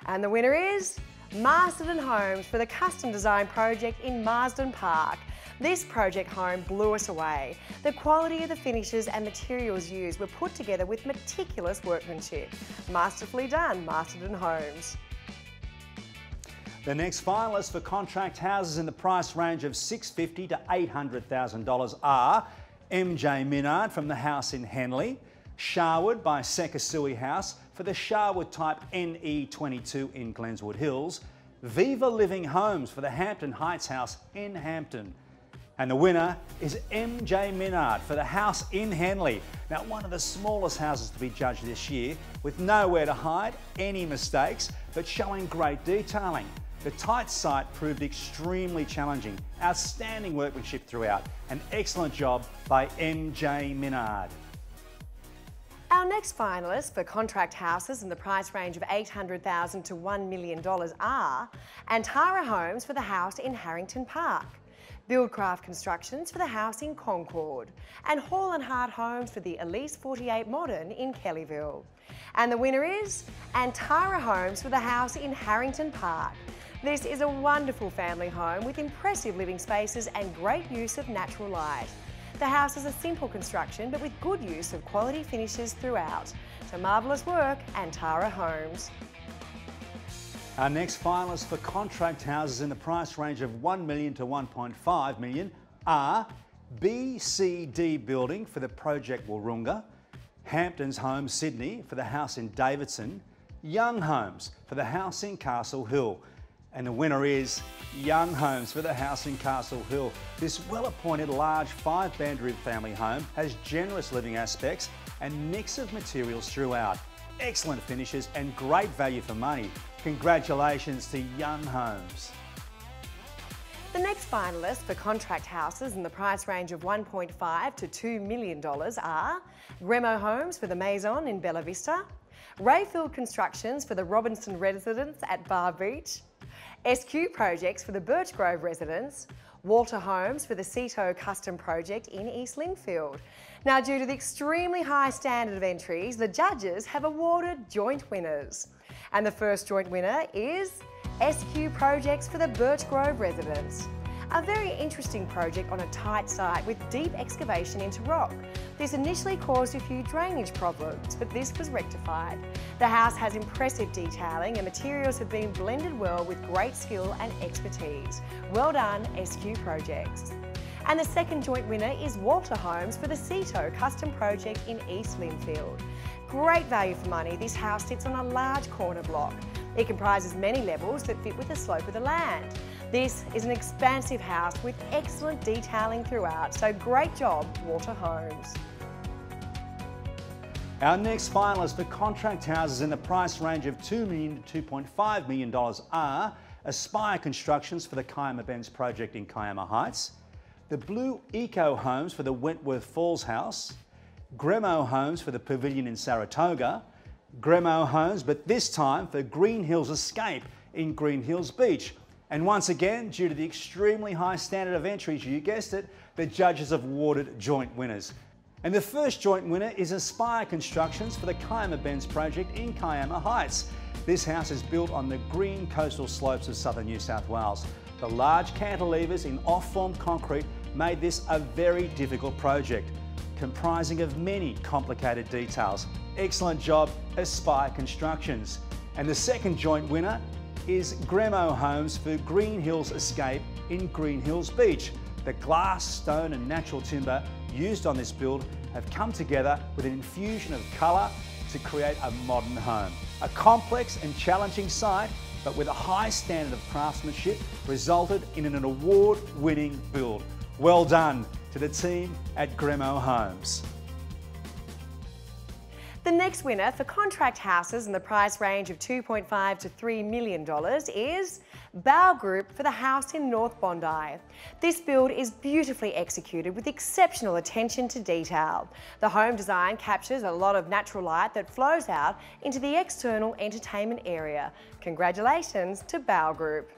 And the winner is Marsden Homes for the Custom Design Project in Marsden Park. This project home blew us away. The quality of the finishes and materials used were put together with meticulous workmanship. Masterfully done, Marsden Homes.
The next finalists for contract houses in the price range of $650,000 to $800,000 are MJ Minard from the house in Henley, Sharwood by Sekasui House for the Sharwood Type NE22 in Glenswood Hills, Viva Living Homes for the Hampton Heights House in Hampton. And the winner is MJ Minard for the house in Henley. Now, one of the smallest houses to be judged this year, with nowhere to hide any mistakes, but showing great detailing. The tight site proved extremely challenging. Outstanding workmanship throughout. An excellent job by MJ Minard.
Our next finalists for contract houses in the price range of $800,000 to $1 million are Antara Homes for the house in Harrington Park, Buildcraft Constructions for the house in Concord, and Hall and Hart Homes for the Elise 48 Modern in Kellyville. And the winner is Antara Homes for the house in Harrington Park. This is a wonderful family home with impressive living spaces and great use of natural light. The house is a simple construction but with good use of quality finishes throughout. So marvellous work, Antara Homes.
Our next finalists for contract houses in the price range of $1 million to $1.5 million are BCD Building for the Project Wahroonga, Hamptons Homes Sydney for the house in Davidson, Young Homes for the house in Castle Hill. And the winner is Young Homes for the house in Castle Hill. This well-appointed large 5-bedroom family home has generous living aspects and mix of materials throughout. Excellent finishes and great value for money. Congratulations to Young Homes.
The next finalists for contract houses in the price range of $1.5 to $2 million are Gremo Homes for the Maison in Bella Vista, Rayfield Constructions for the Robinson Residence at Bar Beach, SQ Projects for the Birch Grove Residence, Walter Homes for the Ceto Custom Project in East Lindfield. Now, due to the extremely high standard of entries, the judges have awarded joint winners. And the first joint winner is SQ Projects for the Birch Grove Residence. A very interesting project on a tight site with deep excavation into rock. This initially caused a few drainage problems, but this was rectified. The house has impressive detailing and materials have been blended well with great skill and expertise. Well done, SQ Projects. And the second joint winner is Walter Homes for the Ceto Custom Project in East Lindfield. Great value for money, this house sits on a large corner block. It comprises many levels that fit with the slope of the land. This is an expansive house with excellent detailing throughout, so great job, Walter Homes.
Our next finalists for contract houses in the price range of $2 million to $2.5 million are Aspire Constructions for the Kiama Bends project in Kiama Heights, the Blue Eco Homes for the Wentworth Falls House, Gremo Homes for the Pavilion in Saratoga, Gremo Homes, but this time for Green Hills Escape in Green Hills Beach, And once again, due to the extremely high standard of entries, you guessed it, the judges have awarded joint winners. And the first joint winner is 1hr Constructions for the Kiama Bends project in Kiama Heights. This house is built on the green coastal slopes of southern New South Wales. The large cantilevers in off-form concrete made this a very difficult project, comprising of many complicated details. Excellent job, 1hr Constructions. And the second joint winner is Gremo Homes for Green Hills Escape in Green Hills Beach. The glass, stone and natural timber used on this build have come together with an infusion of colour to create a modern home. A complex and challenging site, but with a high standard of craftsmanship, resulted in an award-winning build. Well done to the team at Gremo Homes.
The next winner for contract houses in the price range of $2.5 to $3 million is Bow Group for the house in North Bondi. This build is beautifully executed with exceptional attention to detail. The home design captures a lot of natural light that flows out into the external entertainment area. Congratulations to Bow Group.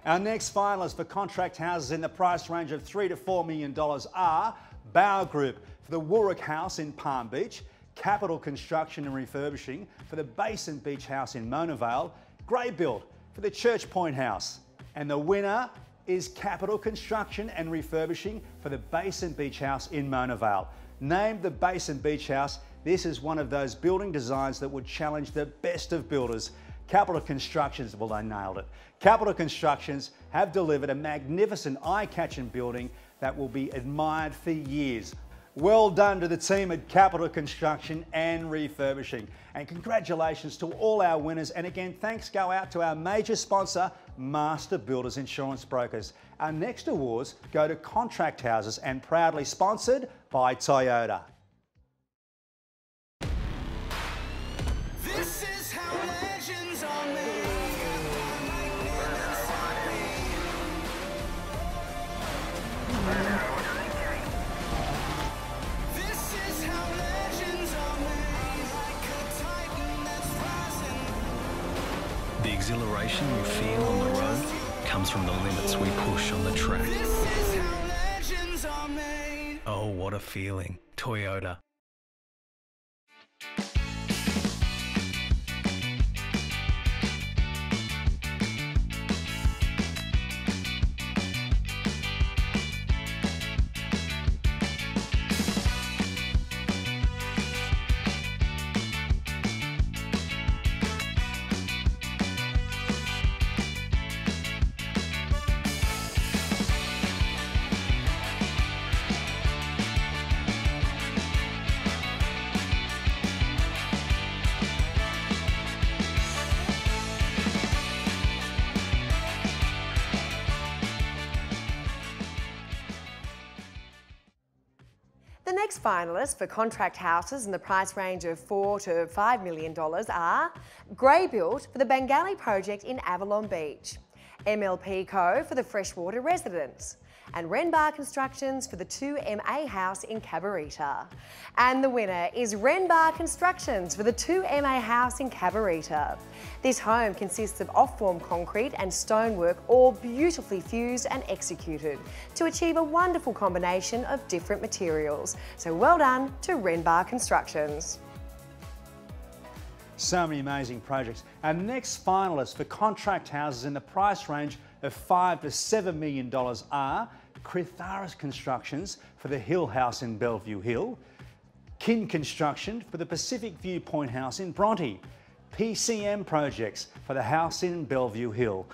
Our next finalists for contract houses in the price range of $3 to $4 million are Bow Group for the Woorrook House in Palm Beach, Capital Construction and Refurbishing for the Basin Beach House in Mona Vale, Grey Build for the Church Point House. And the winner is Capital Construction and Refurbishing for the Basin Beach House in Mona Vale. Named the Basin Beach House, this is one of those building designs that would challenge the best of builders. Capital Constructions, well, they nailed it. Capital Constructions have delivered a magnificent eye-catching building that will be admired for years. Well done to the team at Capital Construction and Refurbishing. And congratulations to all our winners. And again, thanks go out to our major sponsor, Master Builders Insurance Brokers. Our next awards go to contract houses and proudly sponsored by Toyota.
This is how legends are made. This is how legends are made, like a titan that's rising.
The exhilaration you feel on the road comes from the limits we push on the track.
This is how legends are made.
Oh, what a feeling. Toyota.
The next finalists for contract houses in the price range of $4 to $5 million are Grey Build for the Bengali project in Avalon Beach, MLP Co for the Freshwater Residence, and Renbar Constructions for the 2MA house in Cabarita. And the winner is Renbar Constructions for the 2MA house in Cabarita. This home consists of off-form concrete and stonework, all beautifully fused and executed to achieve a wonderful combination of different materials. So well done to Renbar Constructions.
So many amazing projects. Our next finalists for contract houses in the price range of $5 to $7 million are Critharis Constructions for the Hill House in Bellevue Hill, Kin Construction for the Pacific Viewpoint House in Bronte, PCM Projects for the house in Bellevue Hill.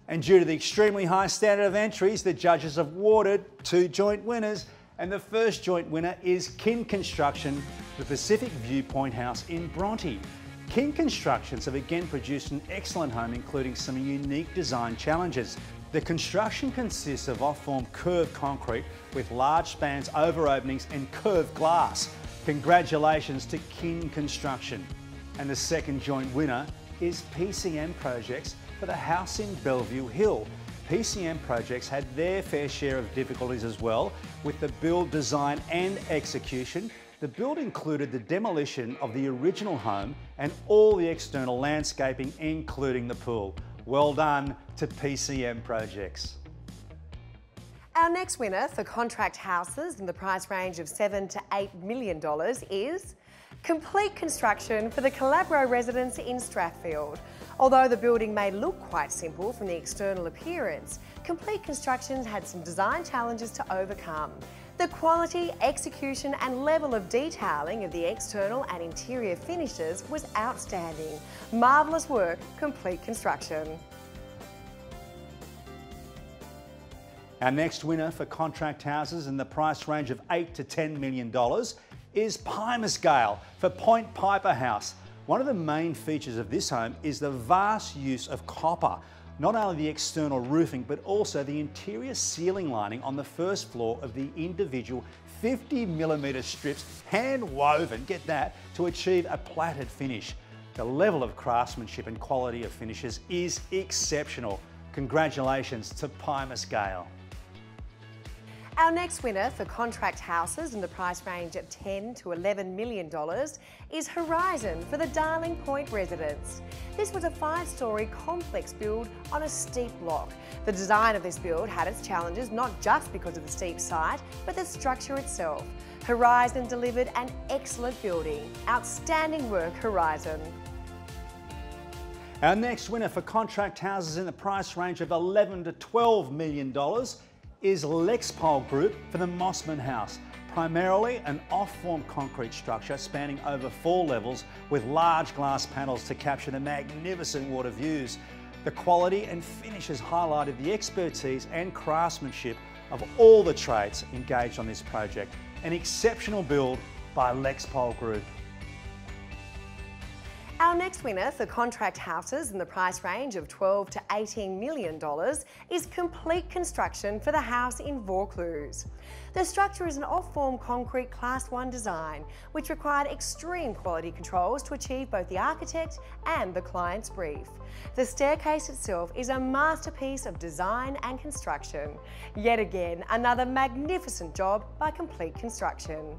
And due to the extremely high standard of entries, the judges have awarded 2 joint winners, and the first joint winner is Kin Construction for the Pacific Viewpoint House in Bronte. Kin Constructions have again produced an excellent home, including some unique design challenges. The construction consists of off-form curved concrete with large spans over openings and curved glass. Congratulations to Kin Construction. And the second joint winner is PCM Projects for the house in Bellevue Hill. PCM Projects had their fair share of difficulties as well with the build, design and execution. The build included the demolition of the original home and all the external landscaping, including the pool. Well done to PCM Projects.
Our next winner for contract houses in the price range of $7 to $8 million is complete construction for the Calabro residence in Strathfield. Although the building may look quite simple from the external appearance, complete construction had some design challenges to overcome. The quality, execution and level of detailing of the external and interior finishes was outstanding. Marvellous work, complete construction.
Our next winner for contract houses in the price range of $8 to $10 million is Pymascale for Point Piper House. One of the main features of this home is the vast use of copper. Not only the external roofing, but also the interior ceiling lining on the first floor of the individual 50mm strips, hand woven, get that, to achieve a platted finish. The level of craftsmanship and quality of finishes is exceptional. Congratulations to Pymascale.
Our next winner for contract houses in the price range of $10 to $11 million is Horizon for the Darling Point residence. This was a 5-storey complex build on a steep block. The design of this build had its challenges not just because of the steep site, but the structure itself. Horizon delivered an excellent building. Outstanding work, Horizon.
Our next winner for contract houses in the price range of $11 to $12 million is Lexpol Group for the Mossman House. Primarily an off-form concrete structure spanning over 4 levels with large glass panels to capture the magnificent water views. The quality and finishes highlighted the expertise and craftsmanship of all the trades engaged on this project. An exceptional build by Lexpol Group.
Our next winner for contract houses in the price range of $12 to $18 million is complete construction for the house in Vaucluse. The structure is an off-form concrete Class 1 design, which required extreme quality controls to achieve both the architect and the client's brief. The staircase itself is a masterpiece of design and construction. Yet again, another magnificent job by Complete Construction.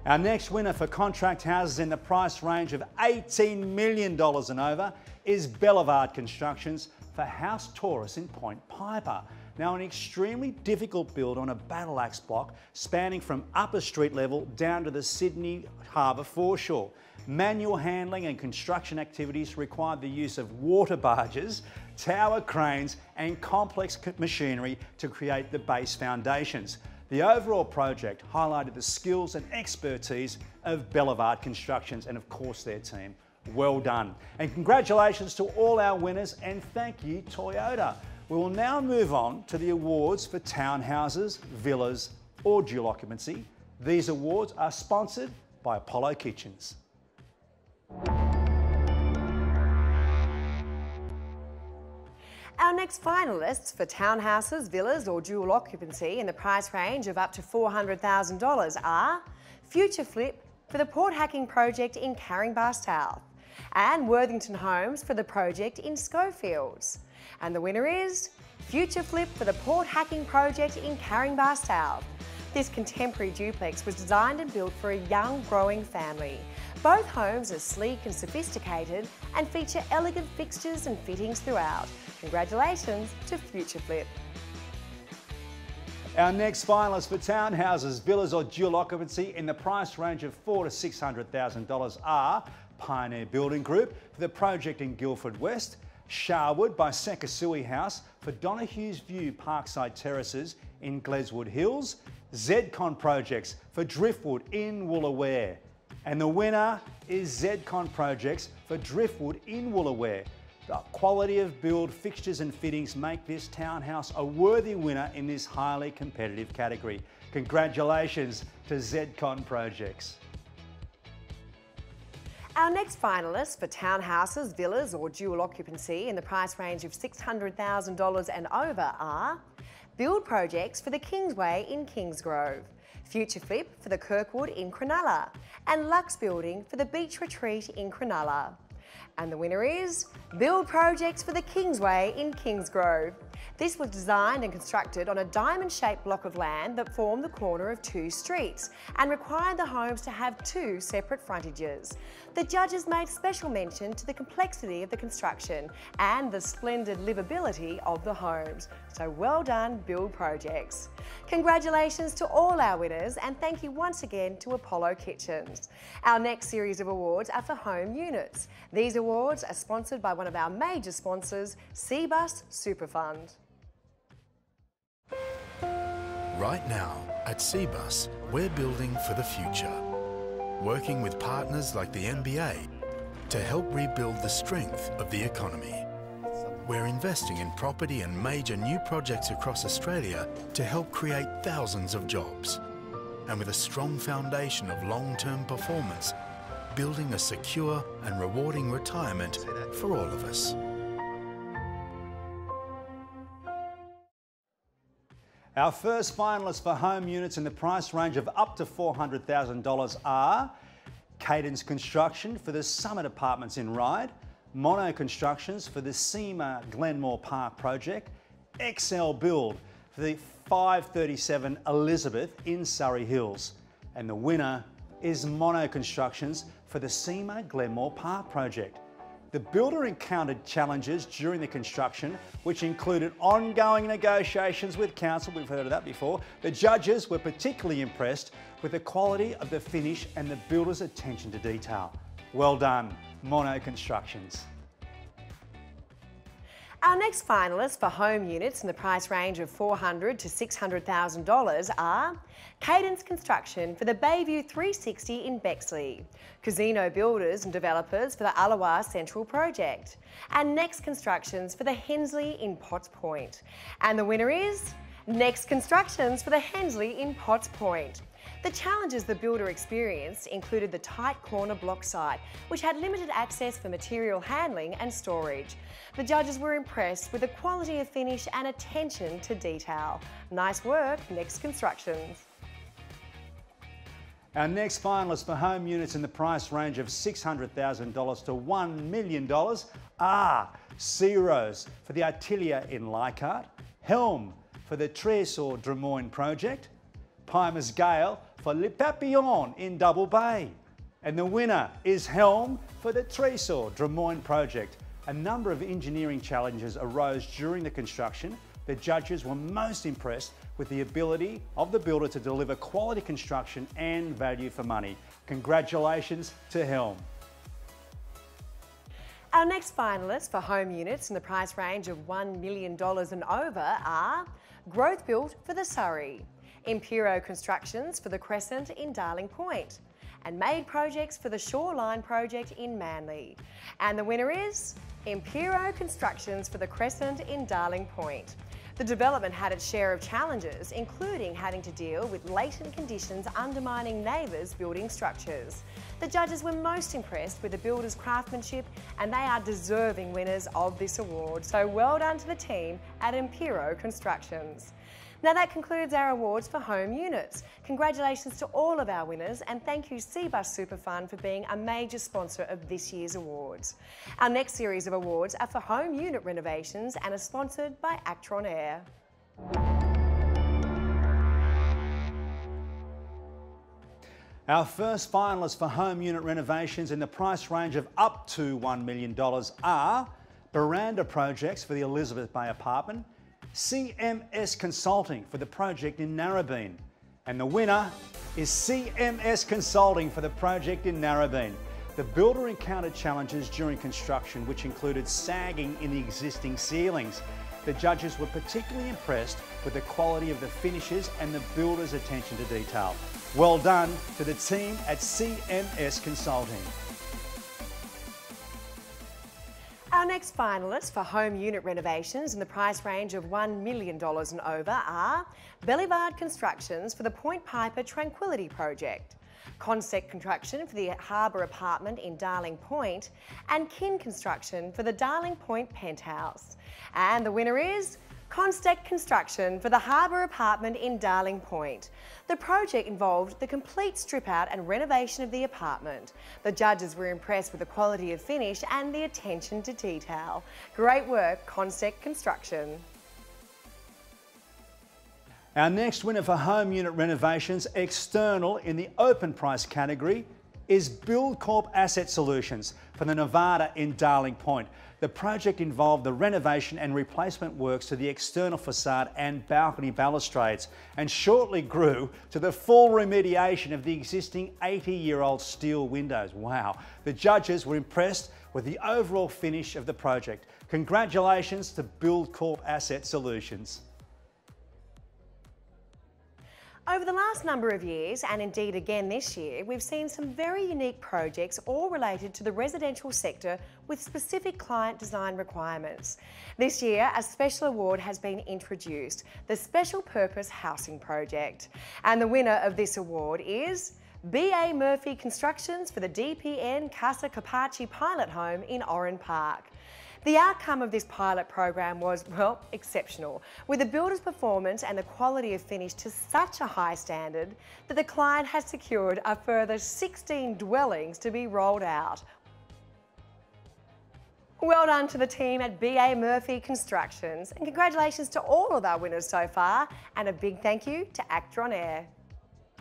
Our next winner for contract houses in the price range of $18 million and over is Bellevard Constructions for House Taurus in Point Piper. Now, an extremely difficult build on a battle axe block spanning from upper street level down to the Sydney Harbour foreshore. Manual handling and construction activities required the use of water barges, tower cranes and complex machinery to create the base foundations. The overall project highlighted the skills and expertise of Bellevard Constructions and of course their team. Well done. And congratulations to all our winners and thank you Toyota. We will now move on to the awards for townhouses, villas or dual occupancy. These awards are sponsored by Apollo Kitchens.
Our next finalists for townhouses, villas or dual occupancy in the price range of up to $400,000 are Future Flip for the Port Hacking project in Caringbah South and Worthington Homes for the project in Schofields. And the winner is Future Flip for the Port Hacking project in Caringbah South. This contemporary duplex was designed and built for a young, growing family. Both homes are sleek and sophisticated and feature elegant fixtures and fittings throughout. Congratulations to Future Flip.
Our next finalists for townhouses, villas or dual occupancy in the price range of $400,000 to $600,000 are Pioneer Building Group for the project in Guildford West, Sharwood by Sekasui House for Donohue's View Parkside Terraces in Gleswood Hills, Zcon Projects for Driftwood in Woolooware. And the winner is Zcon Projects for Driftwood in Woolooware. The quality of build, fixtures and fittings make this townhouse a worthy winner in this highly competitive category. Congratulations to Zcon Projects.
Our next finalists for townhouses, villas or dual occupancy in the price range of $600,000 and over are Build Projects for the Kingsway in Kingsgrove, Future Flip for the Kirkwood in Cronulla and Lux Building for the Beach Retreat in Cronulla. And the winner is Build Projects for the Kingsway in Kingsgrove. This was designed and constructed on a diamond-shaped block of land that formed the corner of two streets and required the homes to have two separate frontages. The judges made special mention to the complexity of the construction and the splendid livability of the homes. So well done, Build Projects. Congratulations to all our winners, and thank you once again to Apollo Kitchens. Our next series of awards are for home units. These awards are sponsored by one of our major sponsors, Cbus Superfund.
Right now, at Cbus, we're building for the future, working with partners like the MBA to help rebuild the strength of the economy. We're investing in property and major new projects across Australia to help create thousands of jobs. And with a strong foundation of long-term performance, building a secure and rewarding retirement for all of us.
Our first finalists for home units in the price range of up to $400,000 are Cadence Construction for the Summit Apartments in Ryde, Mono Constructions for the SEMA Glenmore Park project, XL Build for the 537 Elizabeth in Surrey Hills. And the winner is Mono Constructions for the SEMA Glenmore Park project. The builder encountered challenges during the construction, which included ongoing negotiations with council. We've heard of that before. The judges were particularly impressed with the quality of the finish and the builder's attention to detail. Well done, Mono Constructions.
Our next finalists for home units in the price range of $400,000 to $600,000 are Cadence Construction for the Bayview 360 in Bexley, Casino Builders and Developers for the Alawa Central project, and Next Constructions for the Hensley in Potts Point. And the winner is Next Constructions for the Hensley in Potts Point. The challenges the builder experienced included the tight corner block site, which had limited access for material handling and storage. The judges were impressed with the quality of finish and attention to detail. Nice work, Next Constructions.
Our next finalists for home units in the price range of $600,000 to $1 million are Sea Rose for the Artilia in Leichhardt, Helm for the Tresor Des Moines project, Pimer's Gale for Le Papillon in Double Bay. And the winner is Helm for the Tresor Des Moines project. A number of engineering challenges arose during the construction. The judges were most impressed with the ability of the builder to deliver quality construction and value for money. Congratulations to Helm.
Our next finalists for home units in the price range of $1 million and over are Growth Built for the Surrey, Impero Constructions for the Crescent in Darling Point, and Made Projects for the Shoreline project in Manly. And the winner is Impero Constructions for the Crescent in Darling Point. The development had its share of challenges, including having to deal with latent conditions undermining neighbours' building structures. The judges were most impressed with the builder's craftsmanship, and they are deserving winners of this award. So well done to the team at Impero Constructions. Now that concludes our awards for home units. Congratulations to all of our winners, and thank you Cbus Superfund for being a major sponsor of this year's awards. Our next series of awards are for home unit renovations and are sponsored by Actron Air.
Our first finalists for home unit renovations in the price range of up to $1 million are Baranda Projects for the Elizabeth Bay apartment, CMS Consulting for the project in Narrabeen. And the winner is CMS Consulting for the project in Narrabeen. The builder encountered challenges during construction, which included sagging in the existing ceilings. The judges were particularly impressed with the quality of the finishes and the builder's attention to detail. Well done to the team at CMS Consulting.
Our next finalists for home unit renovations in the price range of $1 million and over are Bellivard Constructions for the Point Piper Tranquility project, Consec Construction for the Harbour apartment in Darling Point, and Kin Construction for the Darling Point penthouse. And the winner is Constec Construction for the Harbour apartment in Darling Point. The project involved the complete strip out and renovation of the apartment. The judges were impressed with the quality of finish and the attention to detail. Great work, Constec Construction.
Our next winner for home unit renovations external in the open price category is Buildcorp Asset Solutions for the Nevada in Darling Point. The project involved the renovation and replacement works to the external facade and balcony balustrades and shortly grew to the full remediation of the existing 80-year-old steel windows. Wow. The judges were impressed with the overall finish of the project. Congratulations to Buildcorp Asset Solutions.
Over the last number of years, and indeed again this year, we've seen some very unique projects all related to the residential sector with specific client design requirements. This year, a special award has been introduced, the Special Purpose Housing Project. And the winner of this award is B.A. Murphy Constructions for the DPN Casa Capaci Pilot Home in Oran Park. The outcome of this pilot program was, well, exceptional, with the builder's performance and the quality of finish to such a high standard that the client has secured a further 16 dwellings to be rolled out. Well done to the team at B.A. Murphy Constructions, and congratulations to all of our winners so far, and a big thank you to Actor on Air.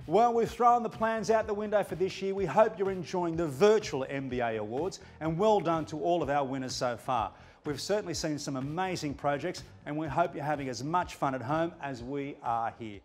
Well, we've thrown the plans out the window for this year. We hope you're enjoying the virtual MBA awards, and well done to all of our winners so far. We've certainly seen some amazing projects, and we hope you're having as much fun at home as we are here.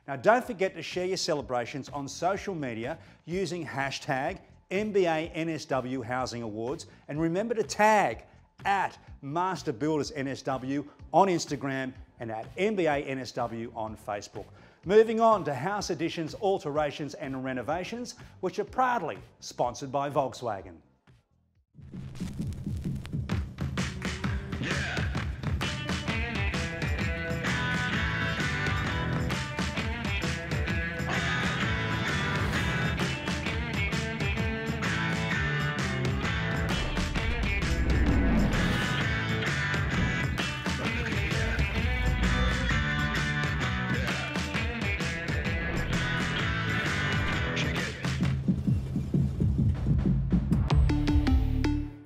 Now, don't forget to share your celebrations on social media using hashtag MBA NSW Housing Awards, and remember to tag at Master Builders NSW on Instagram and at MBA NSW on Facebook. Moving on to House Additions, Alterations and Renovations, which are proudly sponsored by Volkswagen.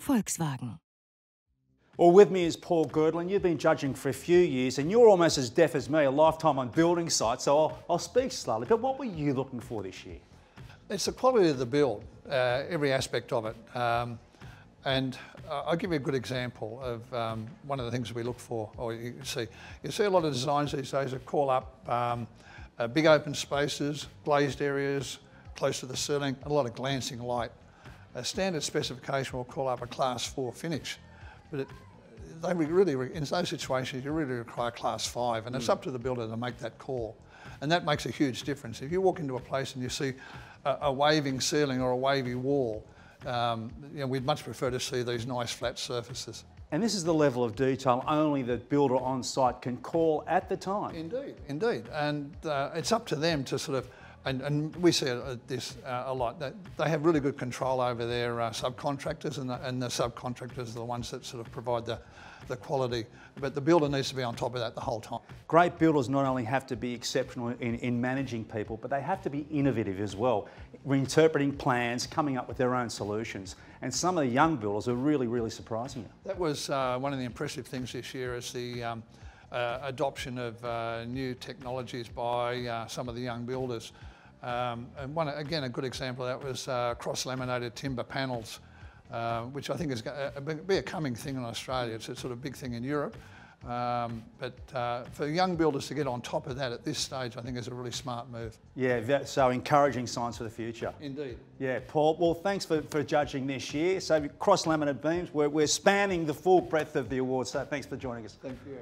Volkswagen.
Well, with me is Paul Girdlin. You've been judging for a few years and you're almost as deaf as me, a lifetime on building sites, so I'll speak slowly. But what were you looking for this year?
It's the quality of the build, every aspect of it. And I'll give you a good example of one of the things we look for, or you see a lot of designs these days that call up big open spaces, glazed areas, close to the ceiling, a lot of glancing light. A standard specification will call up a class 4 finish, but in those situations you really require class 5, and it's up to the builder to make that call. And that makes a huge difference. If you walk into a place and you see a waving ceiling or a wavy wall, we'd much prefer to see these nice flat surfaces.
And this is the level of detail only the builder on site can call at the time.
Indeed, indeed. And it's up to them to sort of, and we see this a lot, that they have really good control over their subcontractors, and the subcontractors are the ones that sort of provide the quality. But the builder needs to be on top of that the whole time.
Great builders not only have to be exceptional in managing people, but they have to be innovative as well, reinterpreting plans, coming up with their own solutions. And some of the young builders are really, really surprising you.
That was one of the impressive things this year, is the adoption of new technologies by some of the young builders. And again, a good example of that was cross-laminated timber panels, which I think is be a coming thing in Australia. It's a sort of big thing in Europe. But for young builders to get on top of that at this stage, I think is a really smart move.
Yeah, so encouraging signs for the future.
Indeed.
Yeah, Paul, well, thanks for judging this year. So cross-laminated beams, we're spanning the full breadth of the awards, so thanks for joining us.
Thank you.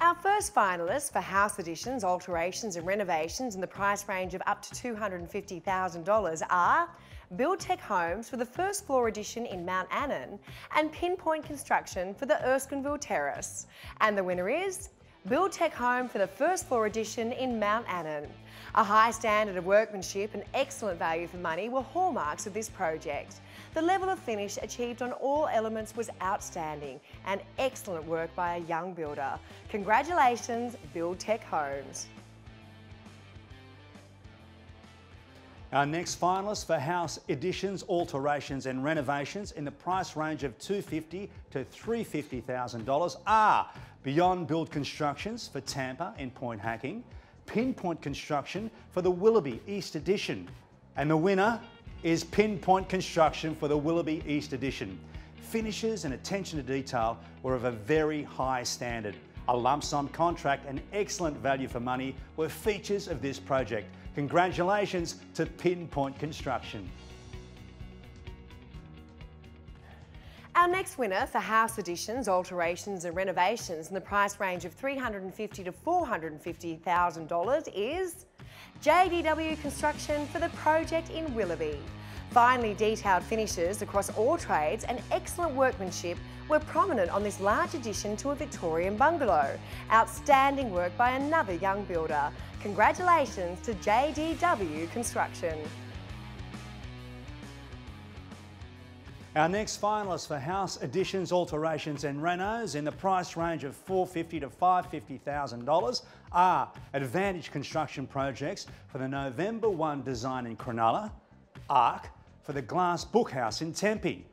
Our first finalists for house additions, alterations and renovations in the price range of up to $250,000 are BuildTech Homes for the first floor addition in Mount Annan, and Pinpoint Construction for the Erskineville Terrace. And the winner is BuildTech Home for the first floor addition in Mount Annan. A high standard of workmanship and excellent value for money were hallmarks of this project. The level of finish achieved on all elements was outstanding and excellent work by a young builder. Congratulations, BuildTech Homes.
Our next finalists for house additions, alterations and renovations in the price range of $250,000 to $350,000 are Beyond Build Constructions for Tampa in Point Hacking, Pinpoint Construction for the Willoughby East Addition, and the winner is Pinpoint Construction for the Willoughby East Addition. Finishes and attention to detail were of a very high standard. A lump sum contract and excellent value for money were features of this project. Congratulations to Pinpoint Construction.
Our next winner for house additions, alterations and renovations in the price range of $350,000 to $450,000 is JDW Construction for the project in Willoughby. Finely detailed finishes across all trades and excellent workmanship were prominent on this large addition to a Victorian bungalow. Outstanding work by another young builder. Congratulations to JDW Construction.
Our next finalists for house additions, alterations and renos in the price range of $450,000 to $550,000 are Advantage Construction Projects for the November 1 design in Cronulla, ARC for the Glass Bookhouse in Tempe,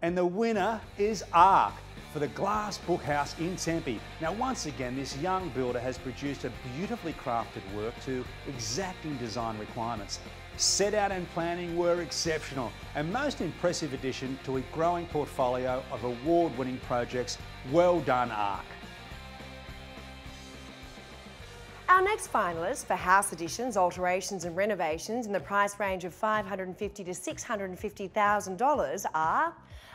and the winner is ARC for the Glass Bookhouse in Tempe. Now once again, this young builder has produced a beautifully crafted work to exacting design requirements. Set out and planning were exceptional, and most impressive addition to a growing portfolio of award-winning projects. Well done, ARC.
Our next finalists for house additions, alterations and renovations in the price range of $550,000 to $650,000 are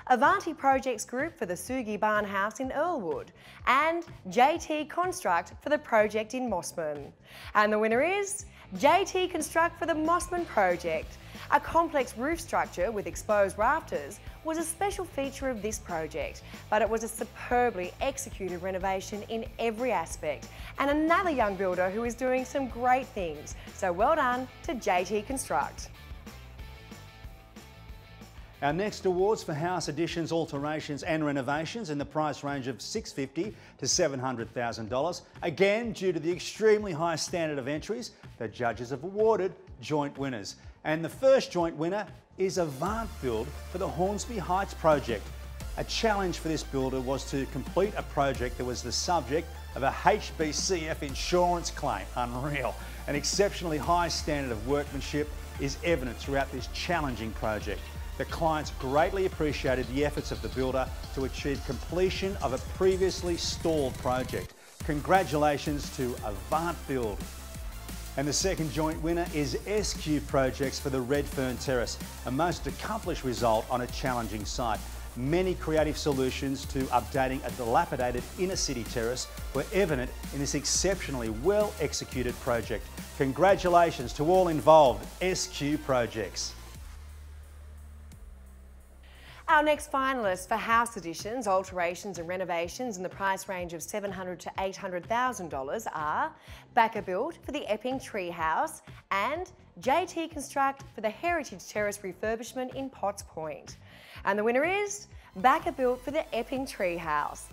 Avanti Projects Group for the Sugi Barn House in Earlwood and JT Construct for the project in Mossman. And the winner is JT Construct for the Mossman project. A complex roof structure with exposed rafters was a special feature of this project, but it was a superbly executed renovation in every aspect, and another young builder who is doing some great things. So well done to JT Construct.
Our next awards for house additions, alterations and renovations in the price range of $650,000 to $700,000. Again, due to the extremely high standard of entries, the judges have awarded joint winners. And the first joint winner is Avant Build for the Hornsby Heights project. A challenge for this builder was to complete a project that was the subject of a HBCF insurance claim. Unreal. An exceptionally high standard of workmanship is evident throughout this challenging project. The clients greatly appreciated the efforts of the builder to achieve completion of a previously stalled project. Congratulations to Avant Build. And the second joint winner is SQ Projects for the Redfern Terrace, a most accomplished result on a challenging site. Many creative solutions to updating a dilapidated inner city terrace were evident in this exceptionally well executed project. Congratulations to all involved, SQ Projects.
Our next finalists for house additions, alterations and renovations in the price range of $700,000 to $800,000 are Backer Build for the Epping Tree House and JT Construct for the Heritage Terrace refurbishment in Potts Point. And the winner is Backer Build for the Epping Tree House.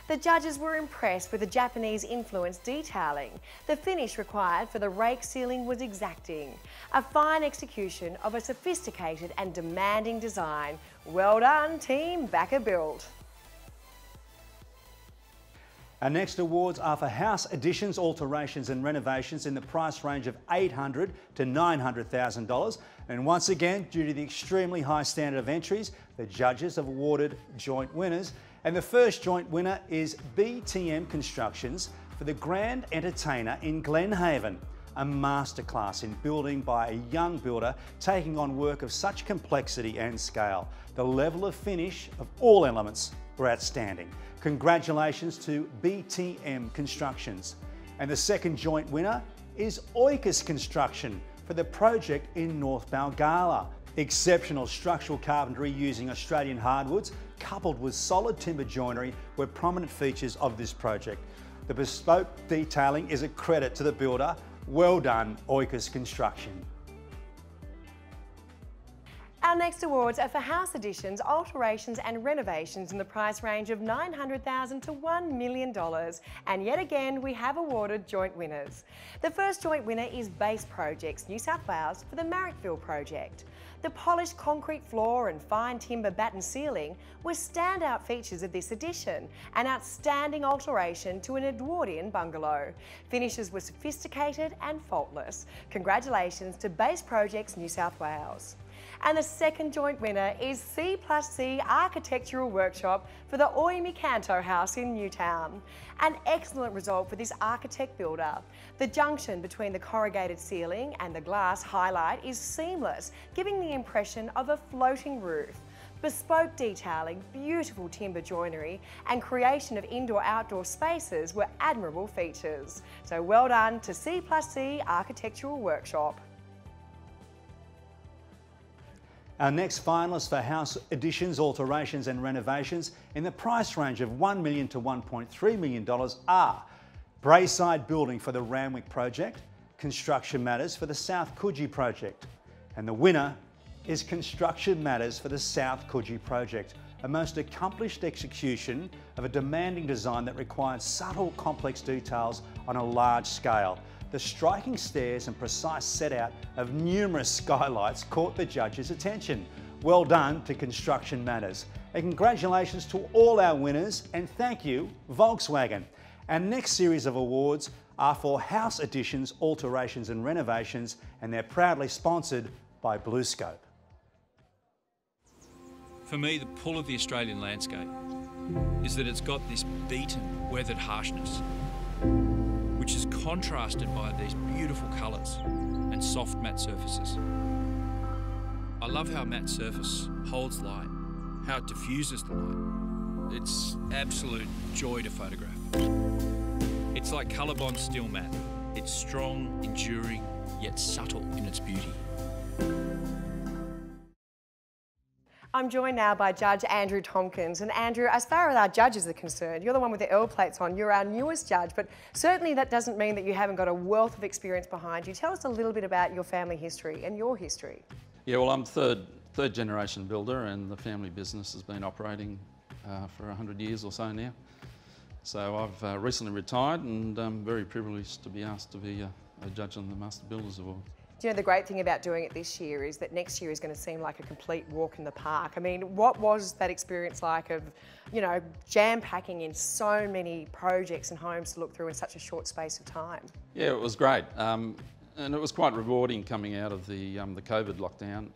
The judges were impressed with the Japanese influence detailing. The finish required for the rake ceiling was exacting. A fine execution of a sophisticated and demanding design. Well done, Team Backer Build.
Our next awards are for house additions, alterations and renovations in the price range of $800,000 to $900,000. And once again, due to the extremely high standard of entries, the judges have awarded joint winners. And the first joint winner is BTM Constructions for the Grand Entertainer in Glenhaven. A masterclass in building by a young builder taking on work of such complexity and scale. The level of finish of all elements were outstanding. Congratulations to BTM Constructions. And the second joint winner is Oikos Construction for the project in North Balgala. Exceptional structural carpentry using Australian hardwoods, coupled with solid timber joinery, were prominent features of this project. The bespoke detailing is a credit to the builder. Well done, 1hr Construction.
Our next awards are for house additions, alterations and renovations in the price range of $900,000 to $1 million. And yet again, we have awarded joint winners. The first joint winner is Base Projects, New South Wales, for the Marrickville project. The polished concrete floor and fine timber batten ceiling were standout features of this addition, an outstanding alteration to an Edwardian bungalow. Finishes were sophisticated and faultless. Congratulations to Base Projects, New South Wales. And the second joint winner is C+C Architectural Workshop for the 1hr50mins house in Newtown. An excellent result for this architect builder. The junction between the corrugated ceiling and the glass highlight is seamless, giving the impression of a floating roof. Bespoke detailing, beautiful timber joinery and creation of indoor-outdoor spaces were admirable features. So well done to C+C Architectural Workshop.
Our next finalists for house additions, alterations and renovations in the price range of $1 million to $1.3 million are Braeside Building for the Randwick project, Construction Matters for the South Coogee project. And the winner is Construction Matters for the South Coogee project, a most accomplished execution of a demanding design that required subtle, complex details on a large scale. The striking stairs and precise set out of numerous skylights caught the judges' attention. Well done to Construction Matters. And congratulations to all our winners, and thank you, Volkswagen. Our next series of awards are for house additions, alterations and renovations, and they're proudly sponsored by BlueScope.
For me, the pull of the Australian landscape is that it's got this beaten, weathered harshness, which is contrasted by these beautiful colours and soft matte surfaces. I love how a matte surface holds light, how it diffuses the light. It's absolute joy to photograph. It's like Colorbond steel matte. It's strong, enduring, yet subtle in its beauty.
I'm joined now by Judge Andrew Tompkins. And Andrew, as far as our judges are concerned, you're the one with the L plates on, you're our newest judge, but certainly that doesn't mean that you haven't got a wealth of experience behind you. Tell us a little bit about your family history and your history.
Yeah, well, I'm third generation builder, and the family business has been operating for 100 years or so now. So I've recently retired, and I'm very privileged to be asked to be a judge on the Master Builders Award.
Do you know, the great thing about doing it this year is that next year is going to seem like a complete walk in the park. I mean, what was that experience like of, you know, jam-packing in so many projects and homes to look through in such a short space of time?
Yeah, it was great. And it was quite rewarding coming out of the COVID lockdown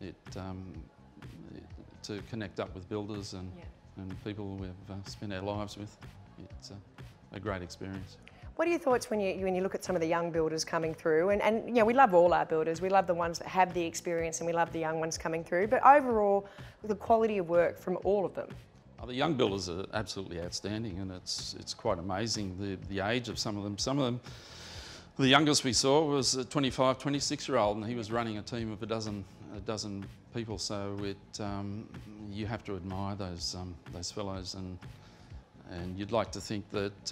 to connect up with builders and people we've spent our lives with. It's a great experience.
What are your thoughts when you look at some of the young builders coming through? And you know, we love all our builders. We love the ones that have the experience, and we love the young ones coming through. But overall, the quality of work from all of them.
The young builders are absolutely outstanding, and it's quite amazing the age of some of them. Some of them, the youngest we saw was a 25, 26-year-old, and he was running a team of a dozen people. So you have to admire those fellows, and you'd like to think that.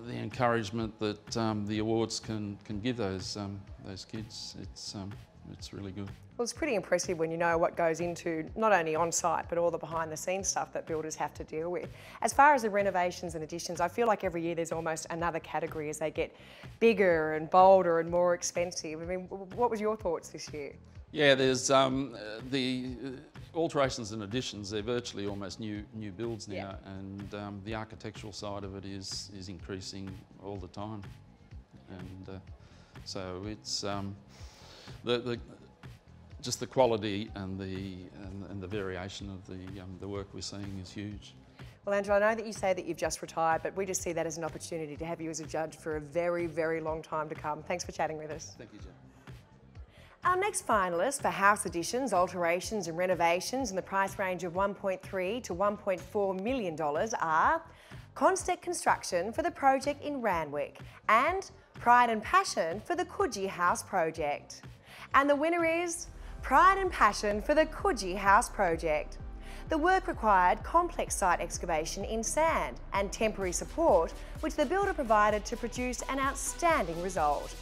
The encouragement that the awards can give those kids, it's really good.
Well, it's pretty impressive when you know what goes into not only on site but all the behind the scenes stuff that builders have to deal with. As far as the renovations and additions, I feel like every year there's almost another category as they get bigger and bolder and more expensive. I mean, what was your thoughts this year?
Yeah, there's the alterations and additions, they're virtually almost new builds now, and the architectural side of it is increasing all the time, and so it's just the quality and the variation of the work we're seeing is huge.
Well, Andrew, I know that you say that you've just retired, but we just see that as an opportunity to have you as a judge for a very, very long time to come. Thanks for chatting with us.
Thank you, Jen.
Our next finalists for house additions, alterations and renovations in the price range of $1.3 to $1.4 million are Constec Construction for the project in Randwick and Pride and Passion for the Coogee House project. And the winner is Pride and passion for the Coogee House project. The work required complex site excavation in sand and temporary support, which the builder provided to produce an outstanding result.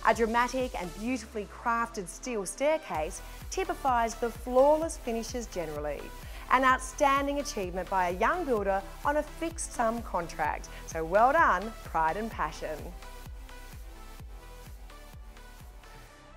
A dramatic and beautifully crafted steel staircase typifies the flawless finishes generally. An outstanding achievement by a young builder on a fixed sum contract. So well done, Pride and Passion.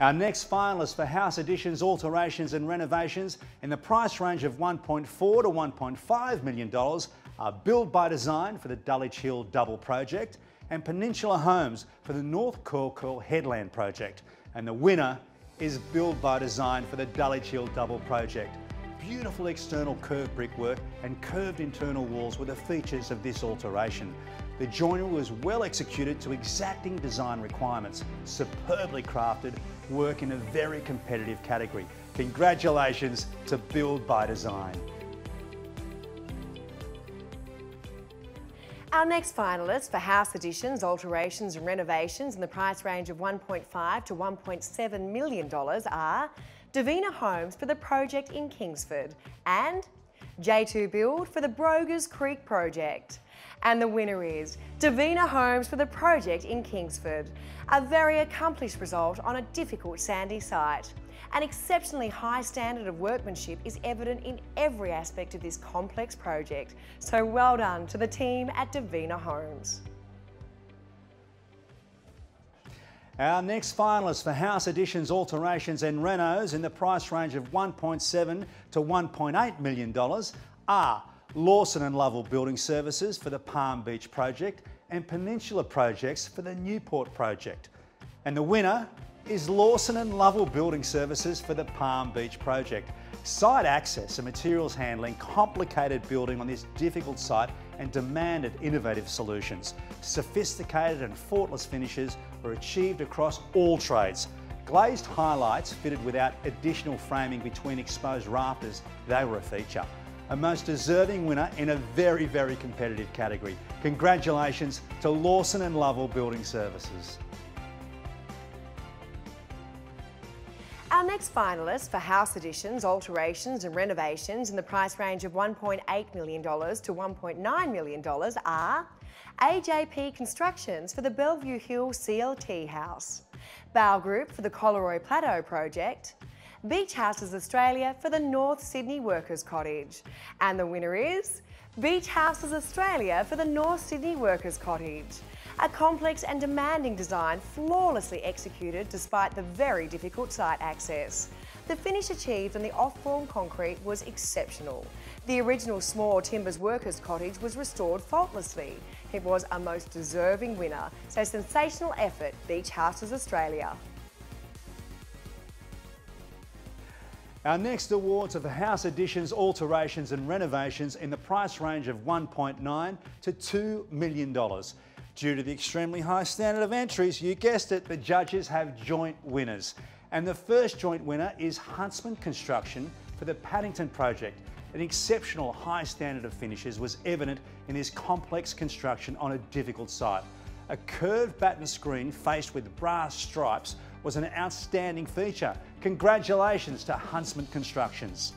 Our next finalists for house additions, alterations and renovations in the price range of $1.4 to $1.5 million are Build by Design for the Dulwich Hill Double Project and Peninsula Homes for the North Curl Headland Project. And the winner is Build by Design for the Dulwich Hill Double Project. Beautiful external curved brickwork and curved internal walls were the features of this alteration. The joinery was well executed to exacting design requirements, superbly crafted, work in a very competitive category. Congratulations to Build by Design.
Our next finalists for house additions, alterations and renovations in the price range of $1.5 to $1.7 million are Davina Homes for the project in Kingsford and J2 Build for the Brogers Creek project. And the winner is Davina Homes for the project in Kingsford. A very accomplished result on a difficult sandy site. An exceptionally high standard of workmanship is evident in every aspect of this complex project. So well done to the team at Davina Homes.
Our next finalists for house additions, alterations and renos in the price range of $1.7 to $1.8 million are Lawson and Lovell Building Services for the Palm Beach project and Peninsula Projects for the Newport project. And the winner is Lawson and Lovell Building Services for the Palm Beach project. Site access and materials handling complicated building on this difficult site and demanded innovative solutions. Sophisticated and faultless finishes were achieved across all trades. Glazed highlights fitted without additional framing between exposed rafters, they were a feature. A most deserving winner in a very, very competitive category. Congratulations to Lawson and Lovell Building Services.
Our next finalists for house additions, alterations and renovations in the price range of $1.8 million to $1.9 million are AJP Constructions for the Bellevue Hill CLT House, Bow Group for the Collaroy Plateau project, Beach Houses Australia for the North Sydney Workers Cottage. And the winner is Beach Houses Australia for the North Sydney Workers Cottage. A complex and demanding design flawlessly executed despite the very difficult site access. The finish achieved on the off-form concrete was exceptional. The original small timbers workers cottage was restored faultlessly. It was a most deserving winner, so sensational effort, Beach Houses Australia.
Our next awards are for house additions, alterations and renovations in the price range of $1.9 to $2 million. Due to the extremely high standard of entries, you guessed it, the judges have joint winners. And the first joint winner is Huntsman Construction for the Paddington project. An exceptional high standard of finishes was evident in this complex construction on a difficult site. A curved batten screen faced with brass stripes was an outstanding feature. Congratulations to Huntsman Constructions.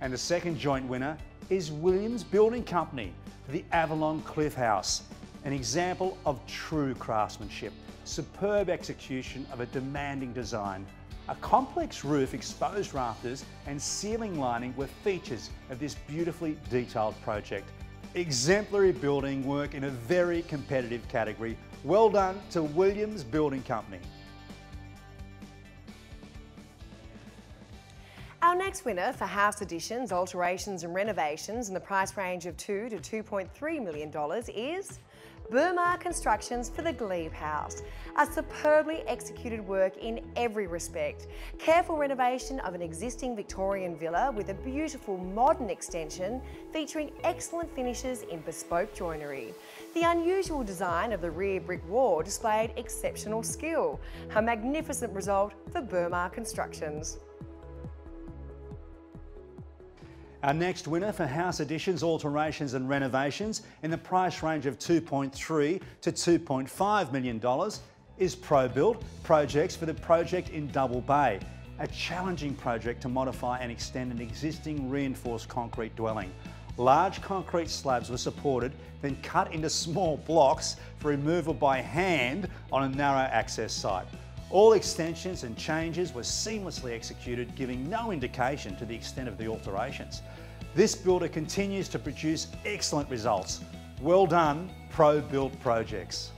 And the second joint winner is Williams Building Company for the Avalon Cliff House. An example of true craftsmanship, superb execution of a demanding design. A complex roof, exposed rafters and ceiling lining were features of this beautifully detailed project. Exemplary building work in a very competitive category. Well done to Williams Building Company.
Our next winner for house additions, alterations and renovations in the price range of $2 to $2.3 million is Burmar Constructions for the Glebe House. A superbly executed work in every respect. Careful renovation of an existing Victorian villa with a beautiful modern extension featuring excellent finishes in bespoke joinery. The unusual design of the rear brick wall displayed exceptional skill. A magnificent result for Burmar Constructions.
Our next winner for house additions, alterations and renovations in the price range of $2.3 to $2.5 million is ProBuild Projects for the project in Double Bay. a challenging project to modify and extend an existing reinforced concrete dwelling. Large concrete slabs were supported, then cut into small blocks for removal by hand on a narrow access site. All extensions and changes were seamlessly executed, giving no indication to the extent of the alterations. This builder continues to produce excellent results. Well done, Pro-Built Projects.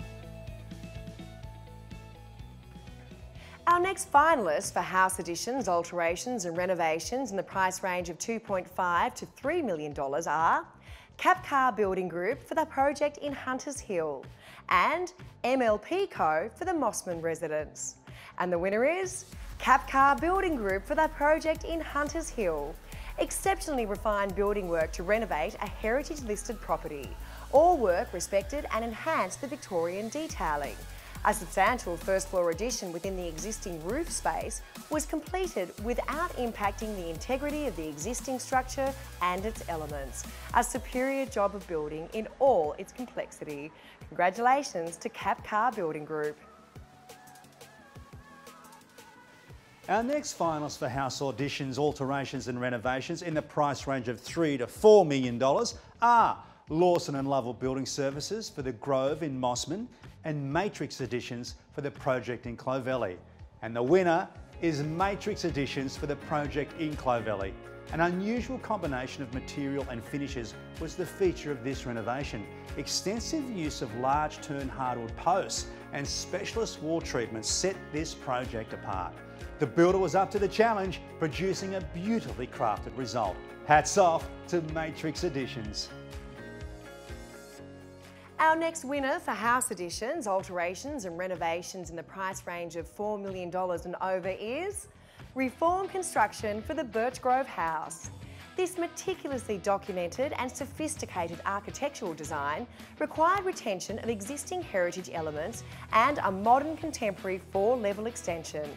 Our next finalists for house additions, alterations and renovations in the price range of $2.5 to $3 million are Capcar Building Group for the project in Hunters Hill and MLP Co for the Mossman residence. And the winner is Capcar Building Group for the project in Hunters Hill. Exceptionally refined building work to renovate a heritage listed property. All work respected and enhanced the Victorian detailing. A substantial first floor addition within the existing roof space was completed without impacting the integrity of the existing structure and its elements. A superior job of building in all its complexity. Congratulations to Capcar Building Group.
Our next finalists for house additions, alterations and renovations in the price range of $3 to $4 million are Lawson & Lovell Building Services for the Grove in Mossman and Matrix Additions for the project in Clovelly. And the winner is Matrix Additions for the project in Clovelly. An unusual combination of material and finishes was the feature of this renovation. Extensive use of large turn hardwood posts and specialist wall treatments set this project apart. The builder was up to the challenge, producing a beautifully crafted result. Hats off to Matrix Additions.
Our next winner for house additions, alterations and renovations in the price range of $4 million and over is Reform Construction for the Birch Grove House. This meticulously documented and sophisticated architectural design required retention of existing heritage elements and a modern contemporary 4-level extension.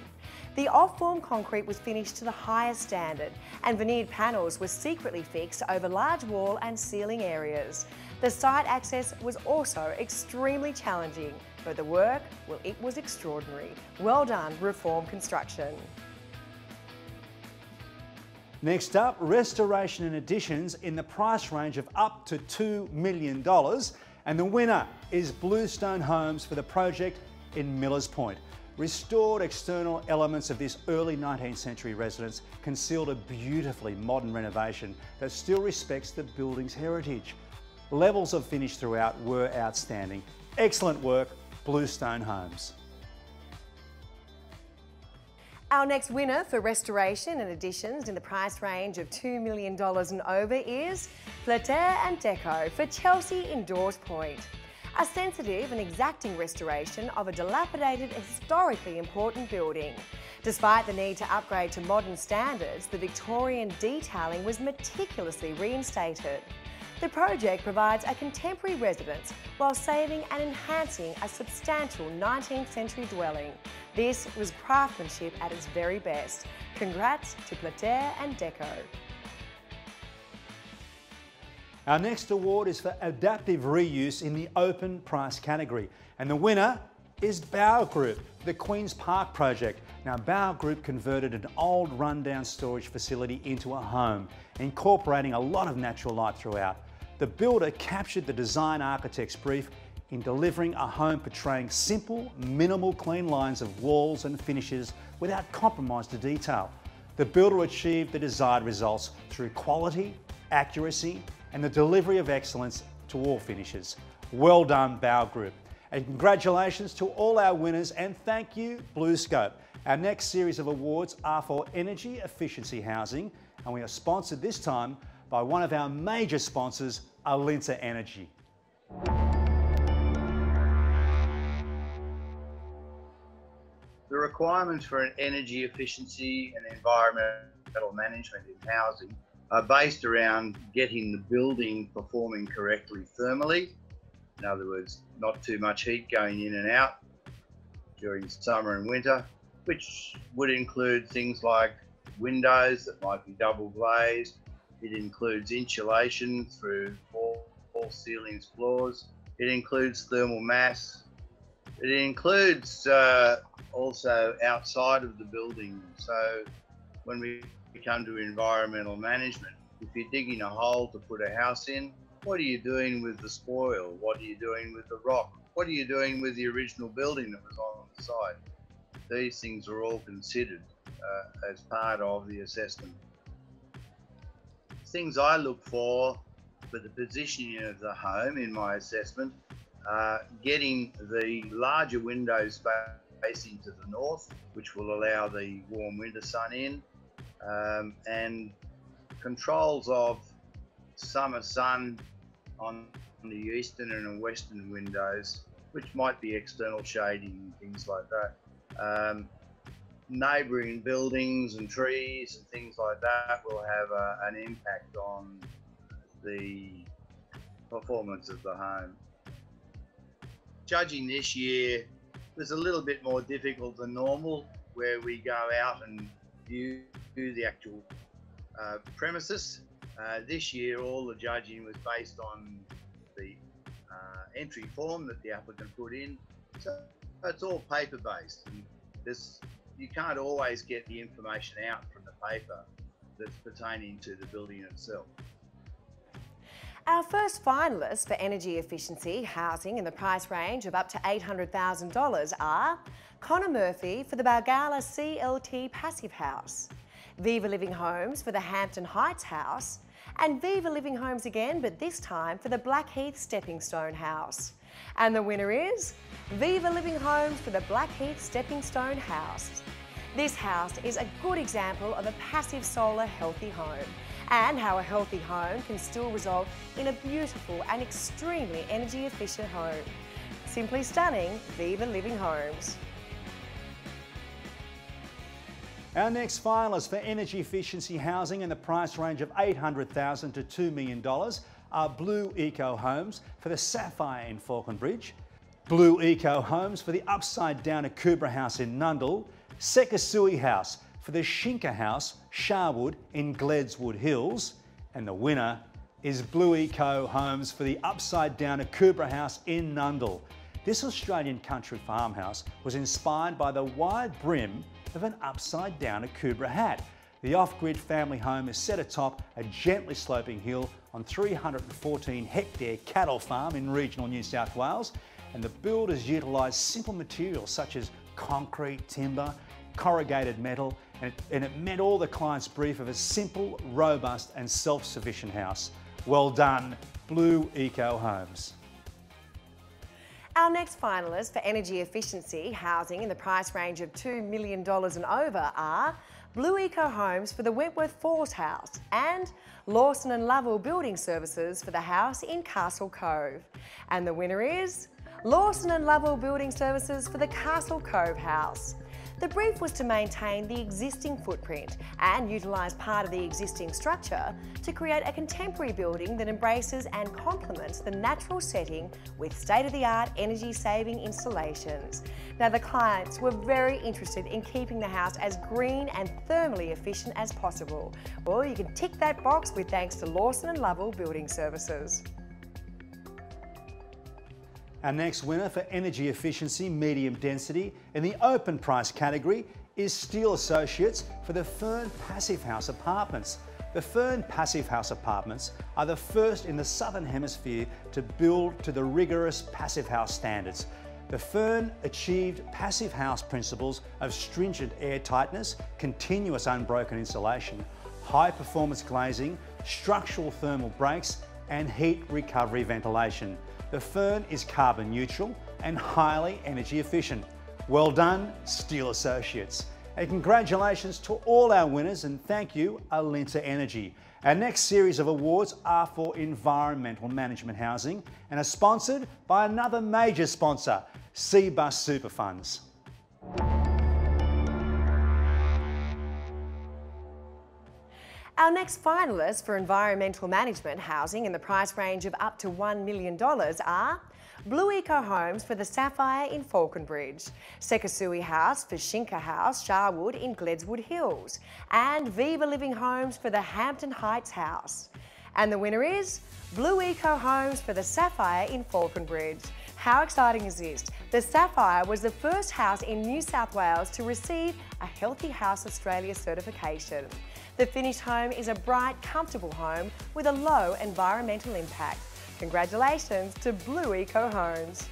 The off-form concrete was finished to the highest standard and veneered panels were secretly fixed over large wall and ceiling areas. The site access was also extremely challenging, but the work, well, it was extraordinary. Well done, Reform Construction.
Next up, restoration and additions in the price range of up to $2 million. And the winner is Bluestone Homes for the project in Millers Point. Restored external elements of this early 19th century residence concealed a beautifully modern renovation that still respects the building's heritage. Levels of finish throughout were outstanding. Excellent work, Bluestone Homes.
Our next winner for restoration and additions in the price range of $2 million and over is Plater & Deco for Chelsea Indoors Point. A sensitive and exacting restoration of a dilapidated, historically important building. Despite the need to upgrade to modern standards, the Victorian detailing was meticulously reinstated. The project provides a contemporary residence while saving and enhancing a substantial 19th century dwelling. This was craftsmanship at its very best. Congrats to Plater & Deco.
Our next award is for adaptive reuse in the open price category. And the winner is Bauer Group, the Queen's Park project. Now, Bauer Group converted an old rundown storage facility into a home, incorporating a lot of natural light throughout. The builder captured the design architect's brief in delivering a home portraying simple, minimal clean lines of walls and finishes without compromise to detail. The builder achieved the desired results through quality, accuracy, and the delivery of excellence to all finishes. Well done, Bauer Group. And congratulations to all our winners, and thank you, BlueScope. Our next series of awards are for energy efficiency housing, and we are sponsored this time by one of our major sponsors, Alinta Energy.
The requirements for an energy efficiency and environmental management in housing are based around getting the building performing correctly thermally. In other words, not too much heat going in and out during summer and winter, which would include things like windows that might be double glazed. It includes insulation through all ceilings, floors. It includes thermal mass, It includes also outside of the building. So when we come to environmental management, if you're digging a hole to put a house in, what are you doing with the spoil? What are you doing with the rock? What are you doing with the original building that was on the site? These things are all considered as part of the assessment. Things I look for the positioning of the home in my assessment, getting the larger windows facing to the north, which will allow the warm winter sun in, and controls of summer sun on the eastern and western windows, which might be external shading and things like that. Neighbouring buildings and trees and things like that will have an impact on the performance of the home. Judging this year was a little bit more difficult than normal, where we go out and view the actual premises. This year all the judging was based on the entry form that the applicant put in, so it's all paper based, and you can't always get the information out from the paper that's pertaining to the building itself.
Our first finalists for energy efficiency housing in the price range of up to $800,000 are Connor Murphy for the Balgala CLT Passive House, Viva Living Homes for the Hampton Heights House, and Viva Living Homes again, but this time for the Blackheath Stepping Stone House. And the winner is Viva Living Homes for the Blackheath Stepping Stone House. This house is a good example of a passive solar healthy home, and how a healthy home can still result in a beautiful and extremely energy efficient home. Simply stunning, Viva Living Homes.
Our next finalists for energy efficiency housing in the price range of $800,000 to $2 million are Blue Eco Homes for the Sapphire in Falconbridge, Blue Eco Homes for the Upside Down Akubra House in Nundle, Sekasui House for the Shinka House, Sharwood in Gledswood Hills, and the winner is Blue Eco Homes for the Upside Down Akubra House in Nundle. This Australian country farmhouse was inspired by the wide brim of an upside down Akubra hat. The off-grid family home is set atop a gently sloping hill on 314 hectare cattle farm in regional New South Wales, and the builders utilised simple materials such as concrete, timber, corrugated metal, and it met all the client's brief of a simple, robust and self-sufficient house. Well done, Blue Eco Homes.
Our next finalists for energy efficiency housing in the price range of $2 million and over are Blue Eco Homes for the Wentworth Falls House and Lawson and Lovell Building Services for the house in Castle Cove. And the winner is Lawson and Lovell Building Services for the Castle Cove House. The brief was to maintain the existing footprint and utilise part of the existing structure to create a contemporary building that embraces and complements the natural setting with state-of-the-art energy-saving installations. Now, the clients were very interested in keeping the house as green and thermally efficient as possible. Well, you can tick that box with thanks to Lawson and Lovell Building Services.
Our next winner for energy efficiency, medium density in the open price category is Steel Associates for the Fern Passive House Apartments. The Fern Passive House Apartments are the first in the Southern Hemisphere to build to the rigorous passive house standards. The Fern achieved passive house principles of stringent air tightness, continuous unbroken insulation, high performance glazing, structural thermal breaks and heat recovery ventilation. The Fern is carbon neutral and highly energy efficient. Well done, Steel Associates. And congratulations to all our winners, and thank you, Alinta Energy. Our next series of awards are for environmental management housing and are sponsored by another major sponsor, Cbus Super Funds.
Our next finalists for environmental management housing in the price range of up to $1 million are Blue Eco Homes for the Sapphire in Falconbridge, Sekasui House for Shinka House, Sharwood in Gledswood Hills, and Viva Living Homes for the Hampton Heights House. And the winner is Blue Eco Homes for the Sapphire in Falconbridge. How exciting is this? The Sapphire was the first house in New South Wales to receive a Healthy House Australia certification. The finished home is a bright, comfortable home with a low environmental impact. Congratulations to Blue Eco Homes.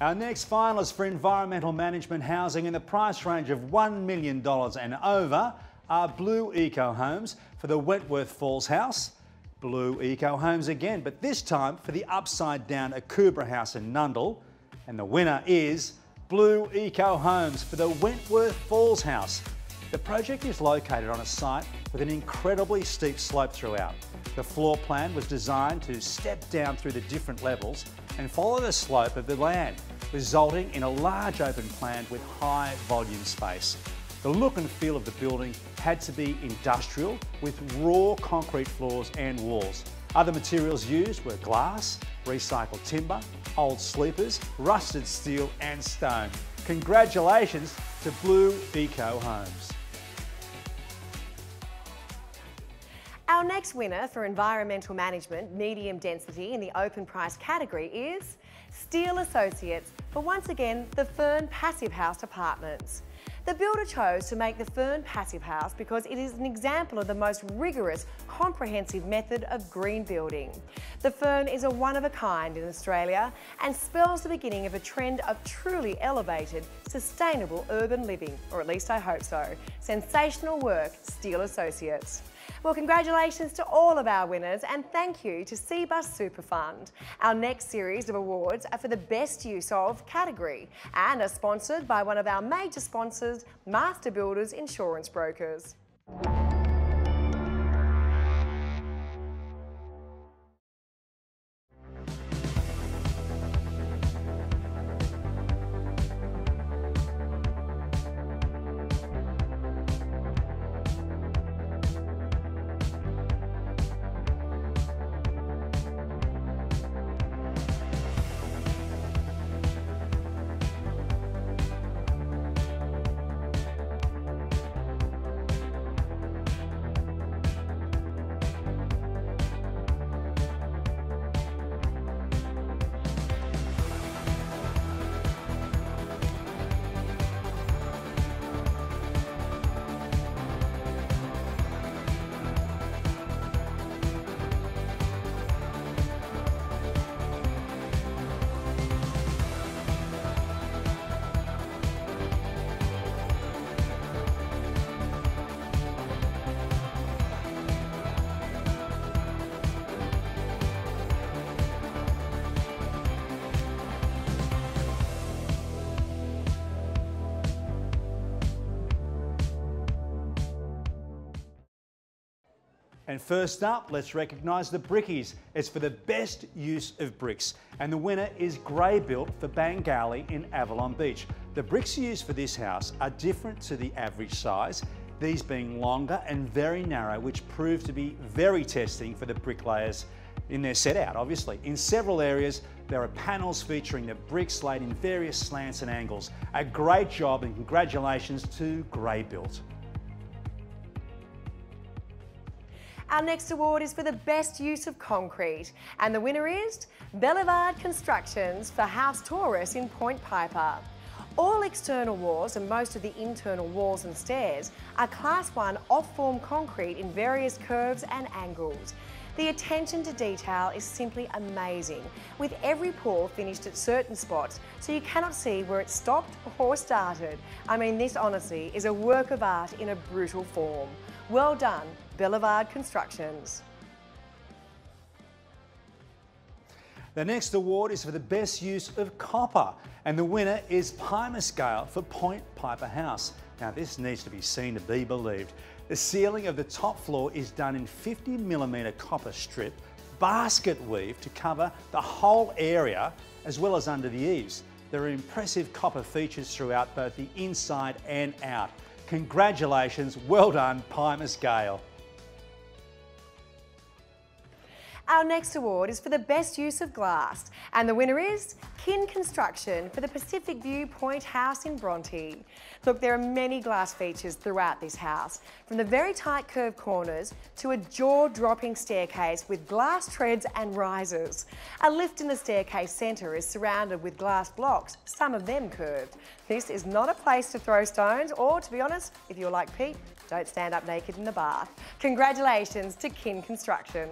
Our next finalists for environmental management housing in the price range of $1 million and over are Blue Eco Homes for the Wentworth Falls house, Blue Eco Homes again, but this time for the upside down Akubra house in Nundle, and the winner is Blue Eco Homes for the Wentworth Falls house. The project is located on a site with an incredibly steep slope throughout. The floor plan was designed to step down through the different levels and follow the slope of the land, resulting in a large open plan with high volume space. The look and feel of the building had to be industrial with raw concrete floors and walls. Other materials used were glass, recycled timber, old sleepers, rusted steel and stone. Congratulations to Blue Eco Homes.
Our next winner for environmental management, medium density in the open price category is Steel Associates for once again the Fern Passive House Apartments. The builder chose to make the Fern Passive House because it is an example of the most rigorous, comprehensive method of green building. The Fern is a one-of-a-kind in Australia and spells the beginning of a trend of truly elevated, sustainable urban living, or at least I hope so. Sensational work, Steel Associates. Well, congratulations to all of our winners and thank you to Cbus Super Fund. Our next series of awards are for the best use of category and are sponsored by one of our major sponsors, Master Builders Insurance Brokers.
And first up, let's recognise the Brickies. It's for the best use of bricks. And the winner is Grey Built for Bangali in Avalon Beach. The bricks used for this house are different to the average size, these being longer and very narrow, which proved to be very testing for the bricklayers in their set out, obviously. In several areas, there are panels featuring the bricks laid in various slants and angles. A great job and congratulations to Grey Built.
Our next award is for the best use of concrete, and the winner is Boulevard Constructions for House Taurus in Point Piper. All external walls and most of the internal walls and stairs are Class 1 off-form concrete in various curves and angles. The attention to detail is simply amazing, with every pour finished at certain spots so you cannot see where it stopped or started. I mean, this honestly is a work of art in a brutal form. Well done, Boulevard Constructions.
The next award is for the best use of copper, and the winner is Pimer Scale for Point Piper House. Now this needs to be seen to be believed. The ceiling of the top floor is done in 50mm copper strip, basket weave to cover the whole area as well as under the eaves. There are impressive copper features throughout both the inside and out. Congratulations, well done, Pimer Scale.
Our next award is for the best use of glass, and the winner is Kin Construction for the Pacific View Point House in Bronte. Look, there are many glass features throughout this house, from the very tight curved corners to a jaw-dropping staircase with glass treads and risers. A lift in the staircase centre is surrounded with glass blocks, some of them curved. This is not a place to throw stones, or to be honest, if you're like Pete, don't stand up naked in the bath. Congratulations to Kin Construction.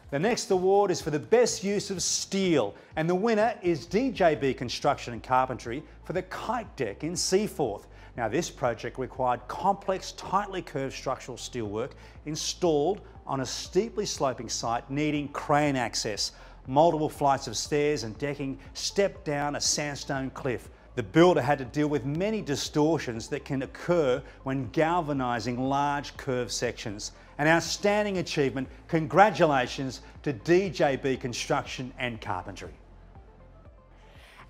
The next award is for the best use of steel, and the winner is DJB Construction and Carpentry for the Kite Deck in Seaforth. Now, this project required complex, tightly curved structural steelwork installed on a steeply sloping site needing crane access. Multiple flights of stairs and decking stepped down a sandstone cliff. The builder had to deal with many distortions that can occur when galvanising large curved sections. An outstanding achievement. Congratulations to DJB Construction and Carpentry.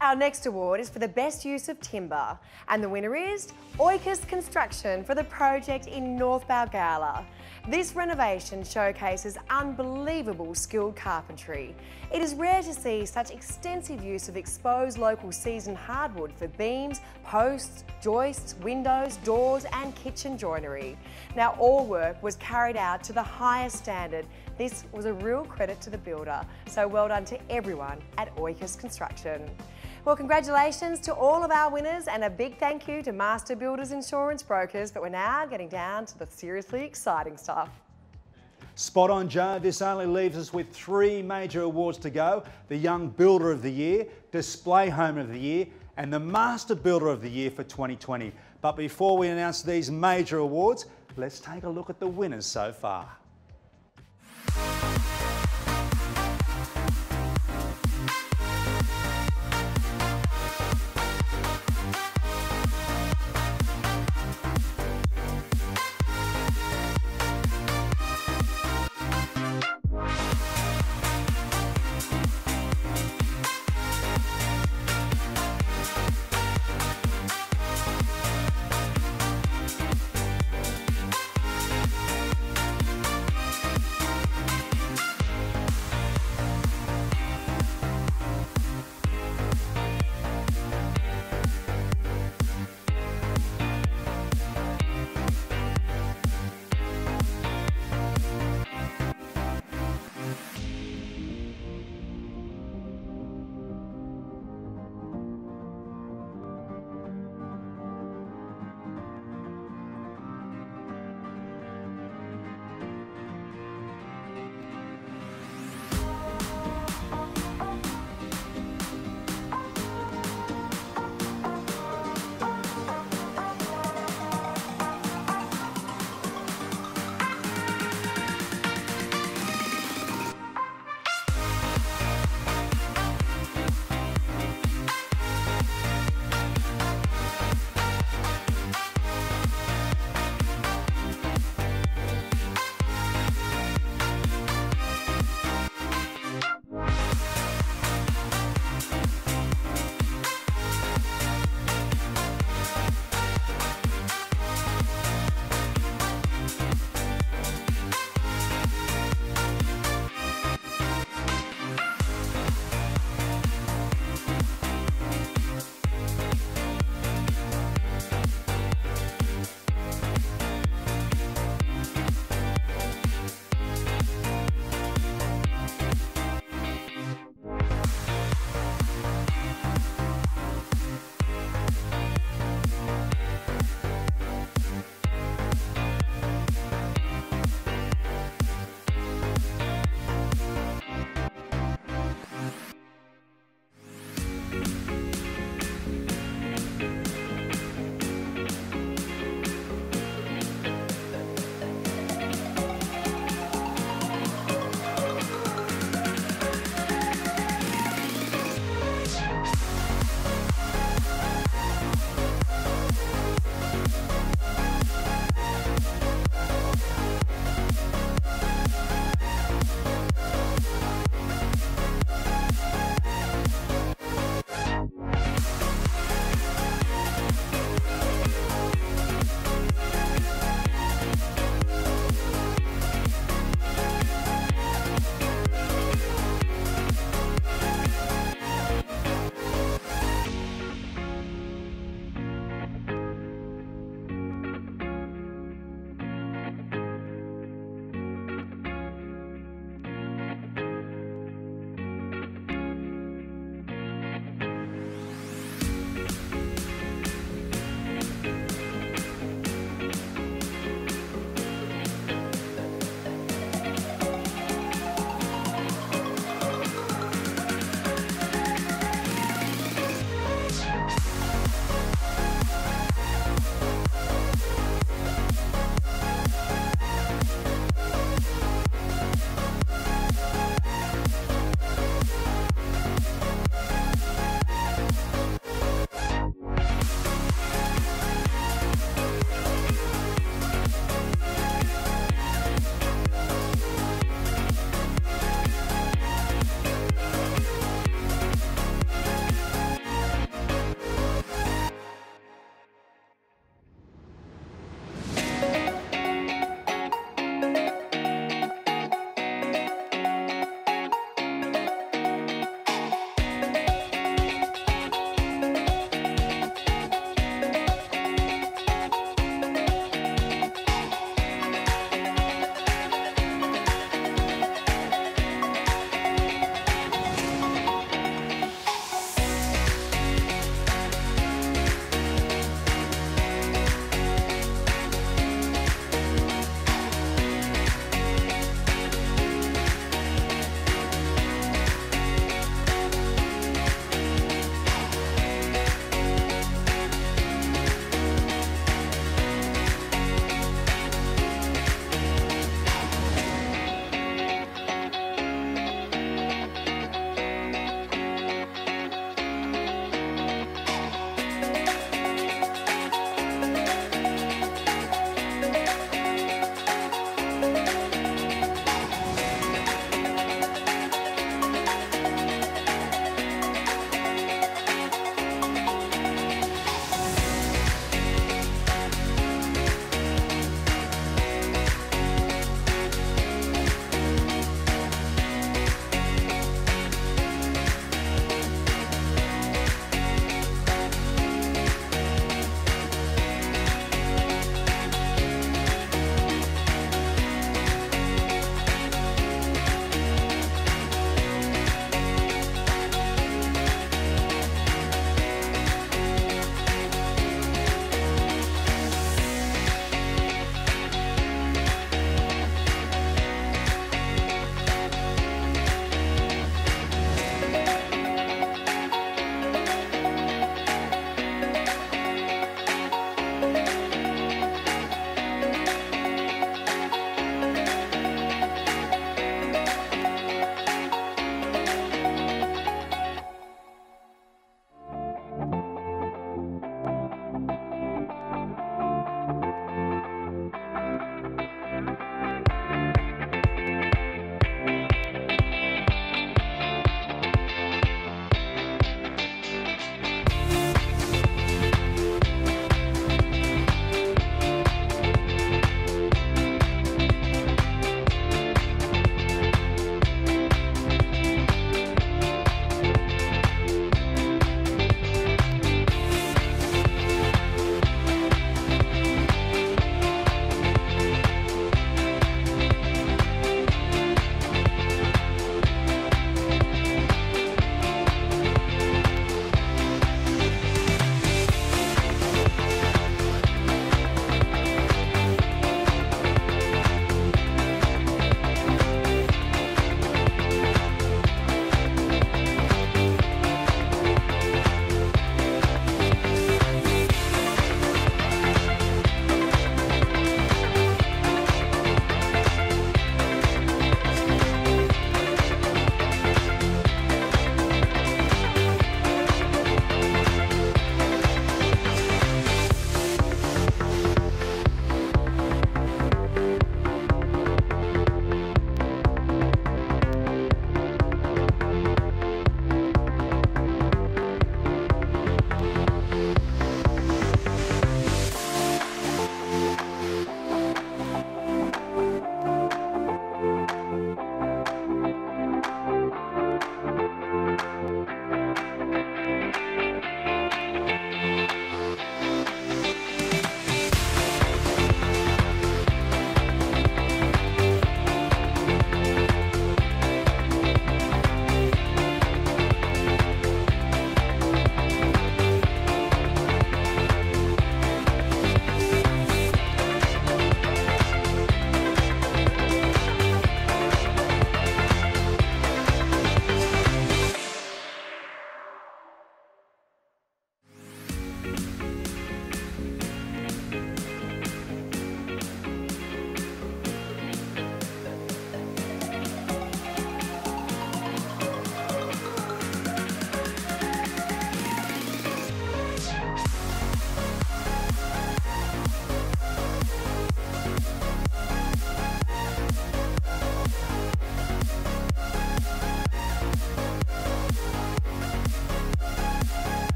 Our next award is for the best use of timber, and the winner is 1hr50mins Construction for the project in North Balgowlah. This renovation showcases unbelievable skilled carpentry. It is rare to see such extensive use of exposed local seasoned hardwood for beams, posts, joists, windows, doors and kitchen joinery. Now, all work was carried out to the highest standard. This was a real credit to the builder, so well done to everyone at 1hr50mins Construction. Well, congratulations to all of our winners, and a big thank you to Master Builders Insurance Brokers, but we're now getting down to the seriously exciting stuff.
Spot on, Joe. This only leaves us with 3 major awards to go: the Young Builder of the Year, Display Home of the Year, and the Master Builder of the Year for 2020. But before we announce these major awards, let's take a look at the winners so far.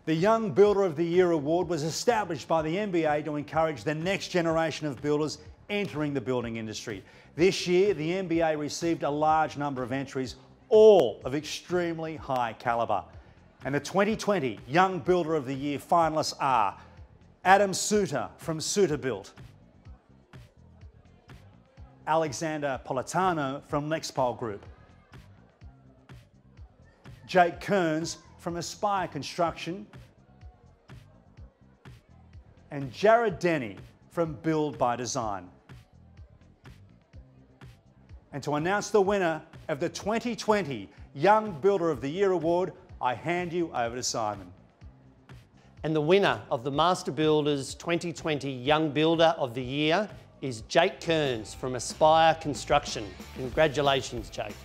The Young Builder of the Year award was established by the MBA to encourage the next generation of builders entering the building industry. This year, the MBA received a large number of entries, all of extremely high calibre. And the 2020 Young Builder of the Year finalists are Adam Suter from Suter Built, Alexander Politano from Lexpol Group, Jake Kearns from Aspire Construction, and Jared Denny from Build by Design. And to announce the winner of the 2020 Young Builder of the Year award, I hand you over to Simon.
And the winner of the Master Builders 2020 Young Builder of the Year is Jake Kearns from Aspire Construction. Congratulations, Jake.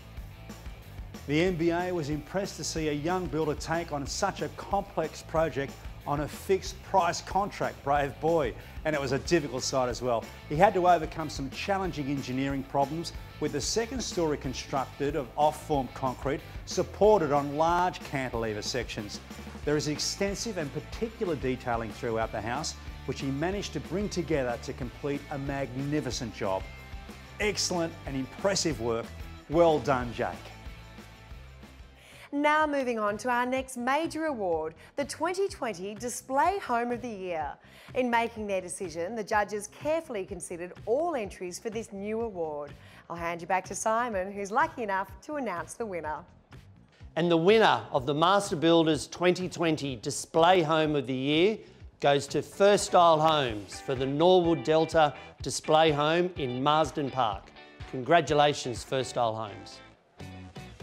The MBA was impressed to see a young builder take on such a complex project on a fixed price contract, brave boy. And it was a difficult site as well. He had to overcome some challenging engineering problems with the second story constructed of off-form concrete supported on large cantilever sections. There is extensive and particular detailing throughout the house, which he managed to bring together to complete a magnificent job. Excellent and impressive work. Well done, Jake.
Now moving on to our next major award, the 2020 Display Home of the Year. In making their decision, the judges carefully considered all entries for this new award. I'll hand you back to Simon, who's lucky enough to announce the winner.
And the winner of the Master Builders 2020 Display Home of the Year goes to First Style Homes for the Norwood Delta Display Home in Marsden Park. Congratulations, First Style Homes.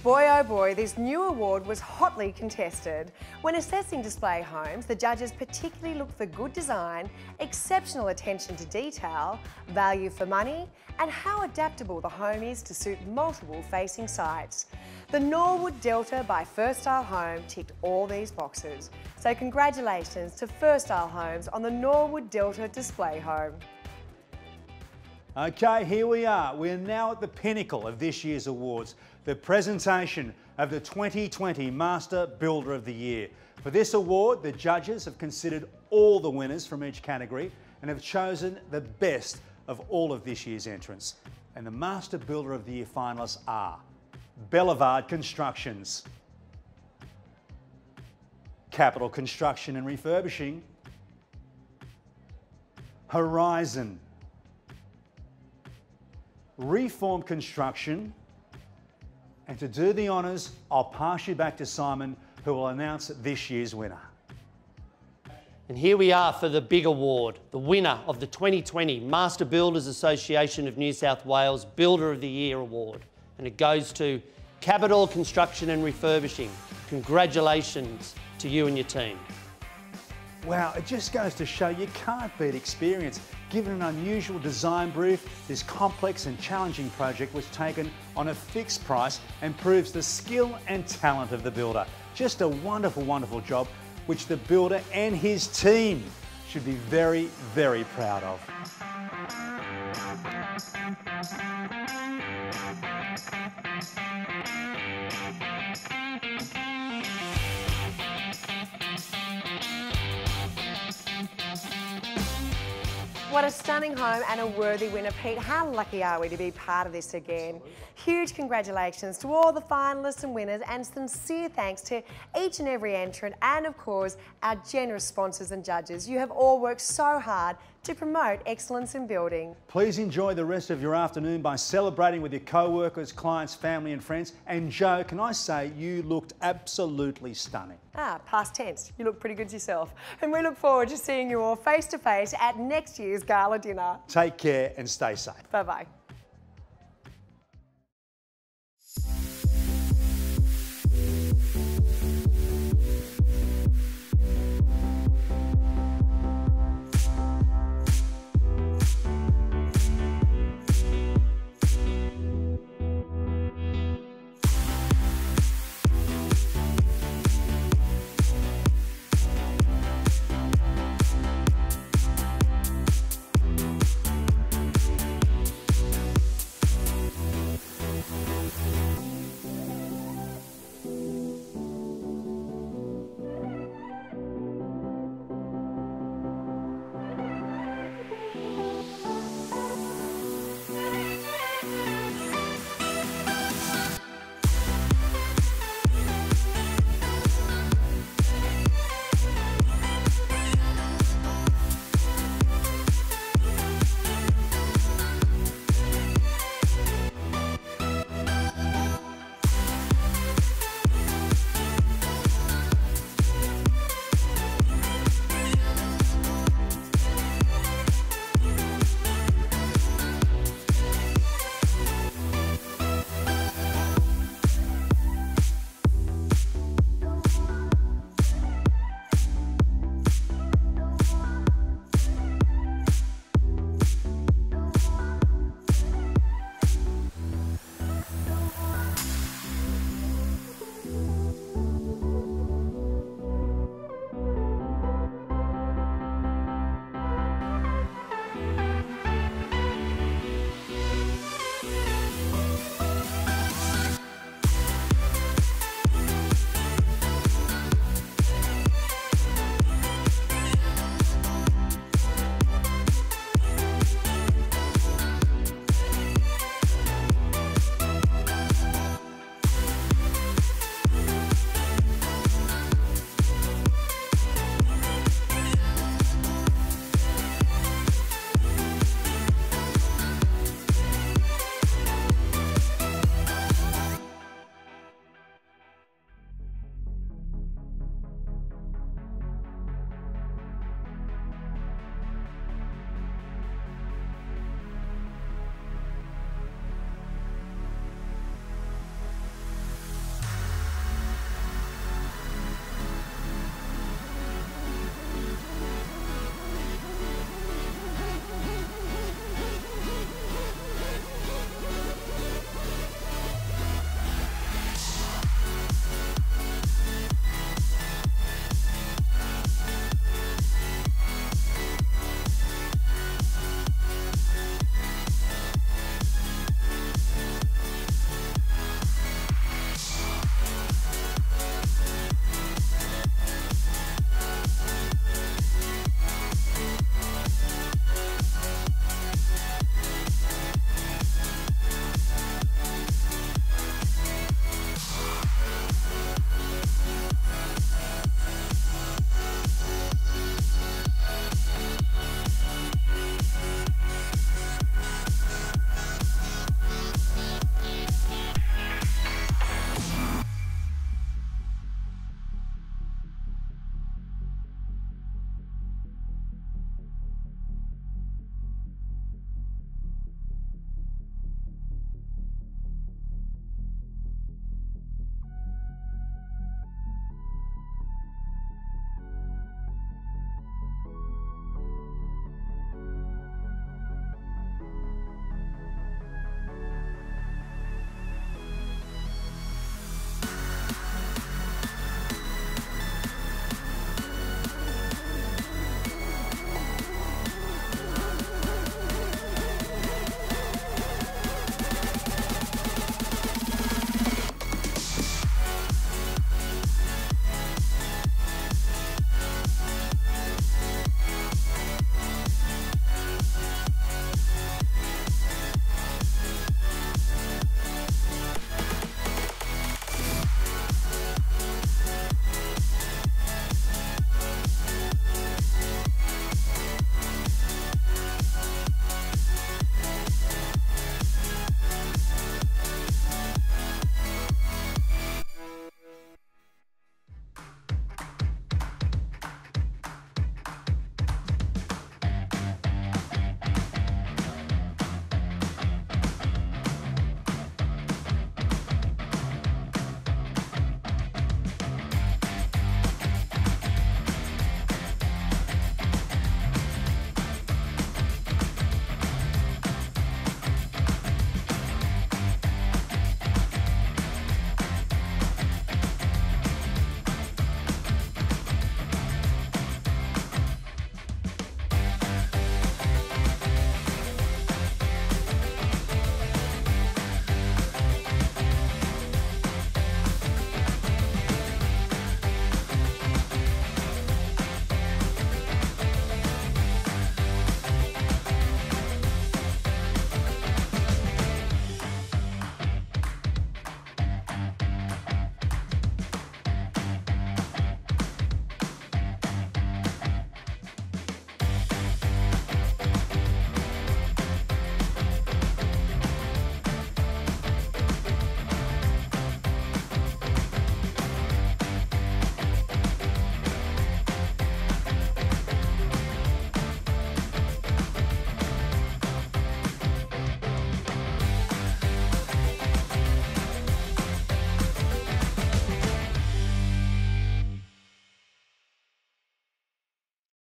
Boy oh boy, this new award was hotly contested. When assessing display homes, the judges particularly looked for good design, exceptional attention to detail, value for money, and how adaptable the home is to suit multiple facing sites. The Norwood Delta by First Style Home ticked all these boxes. So congratulations to First Style Homes on the Norwood Delta Display Home.
Okay, here we are. We're now at the pinnacle of this year's awards, the presentation of the 2020 Master Builder of the Year. For this award, the judges have considered all the winners from each category and have chosen the best of all of this year's entrants. And the Master Builder of the Year finalists are Bellevard Constructions, Capital Construction and Refurbishing, Horizon, Reform Construction, and to do the honours, I'll pass you back to Simon, who will announce this year's winner.
And here we are for the big award, the winner of the 2020 Master Builders Association of New South Wales Builder of the Year Award. And it goes to Capital Construction and Refurbishing. Congratulations to you and your team.
Wow, it just goes to show you can't beat experience. Given an unusual design brief, this complex and challenging project was taken on a fixed price and proves the skill and talent of the builder. Just a wonderful, wonderful job, which the builder and his team should be very, very proud of.
What a stunning home and a worthy winner, Pete. How lucky are we to be part of this again? Huge congratulations to all the finalists and winners, and sincere thanks to each and every entrant, and of course our generous sponsors and judges. You have all worked so hard to promote excellence in building.
Please enjoy the rest of your afternoon by celebrating with your co-workers, clients, family and friends. And Joe, can I say you looked absolutely stunning.
Past tense. You look pretty good yourself. And we look forward to seeing you all face to face at next year's gala dinner.
Take care and stay safe.
Bye-bye.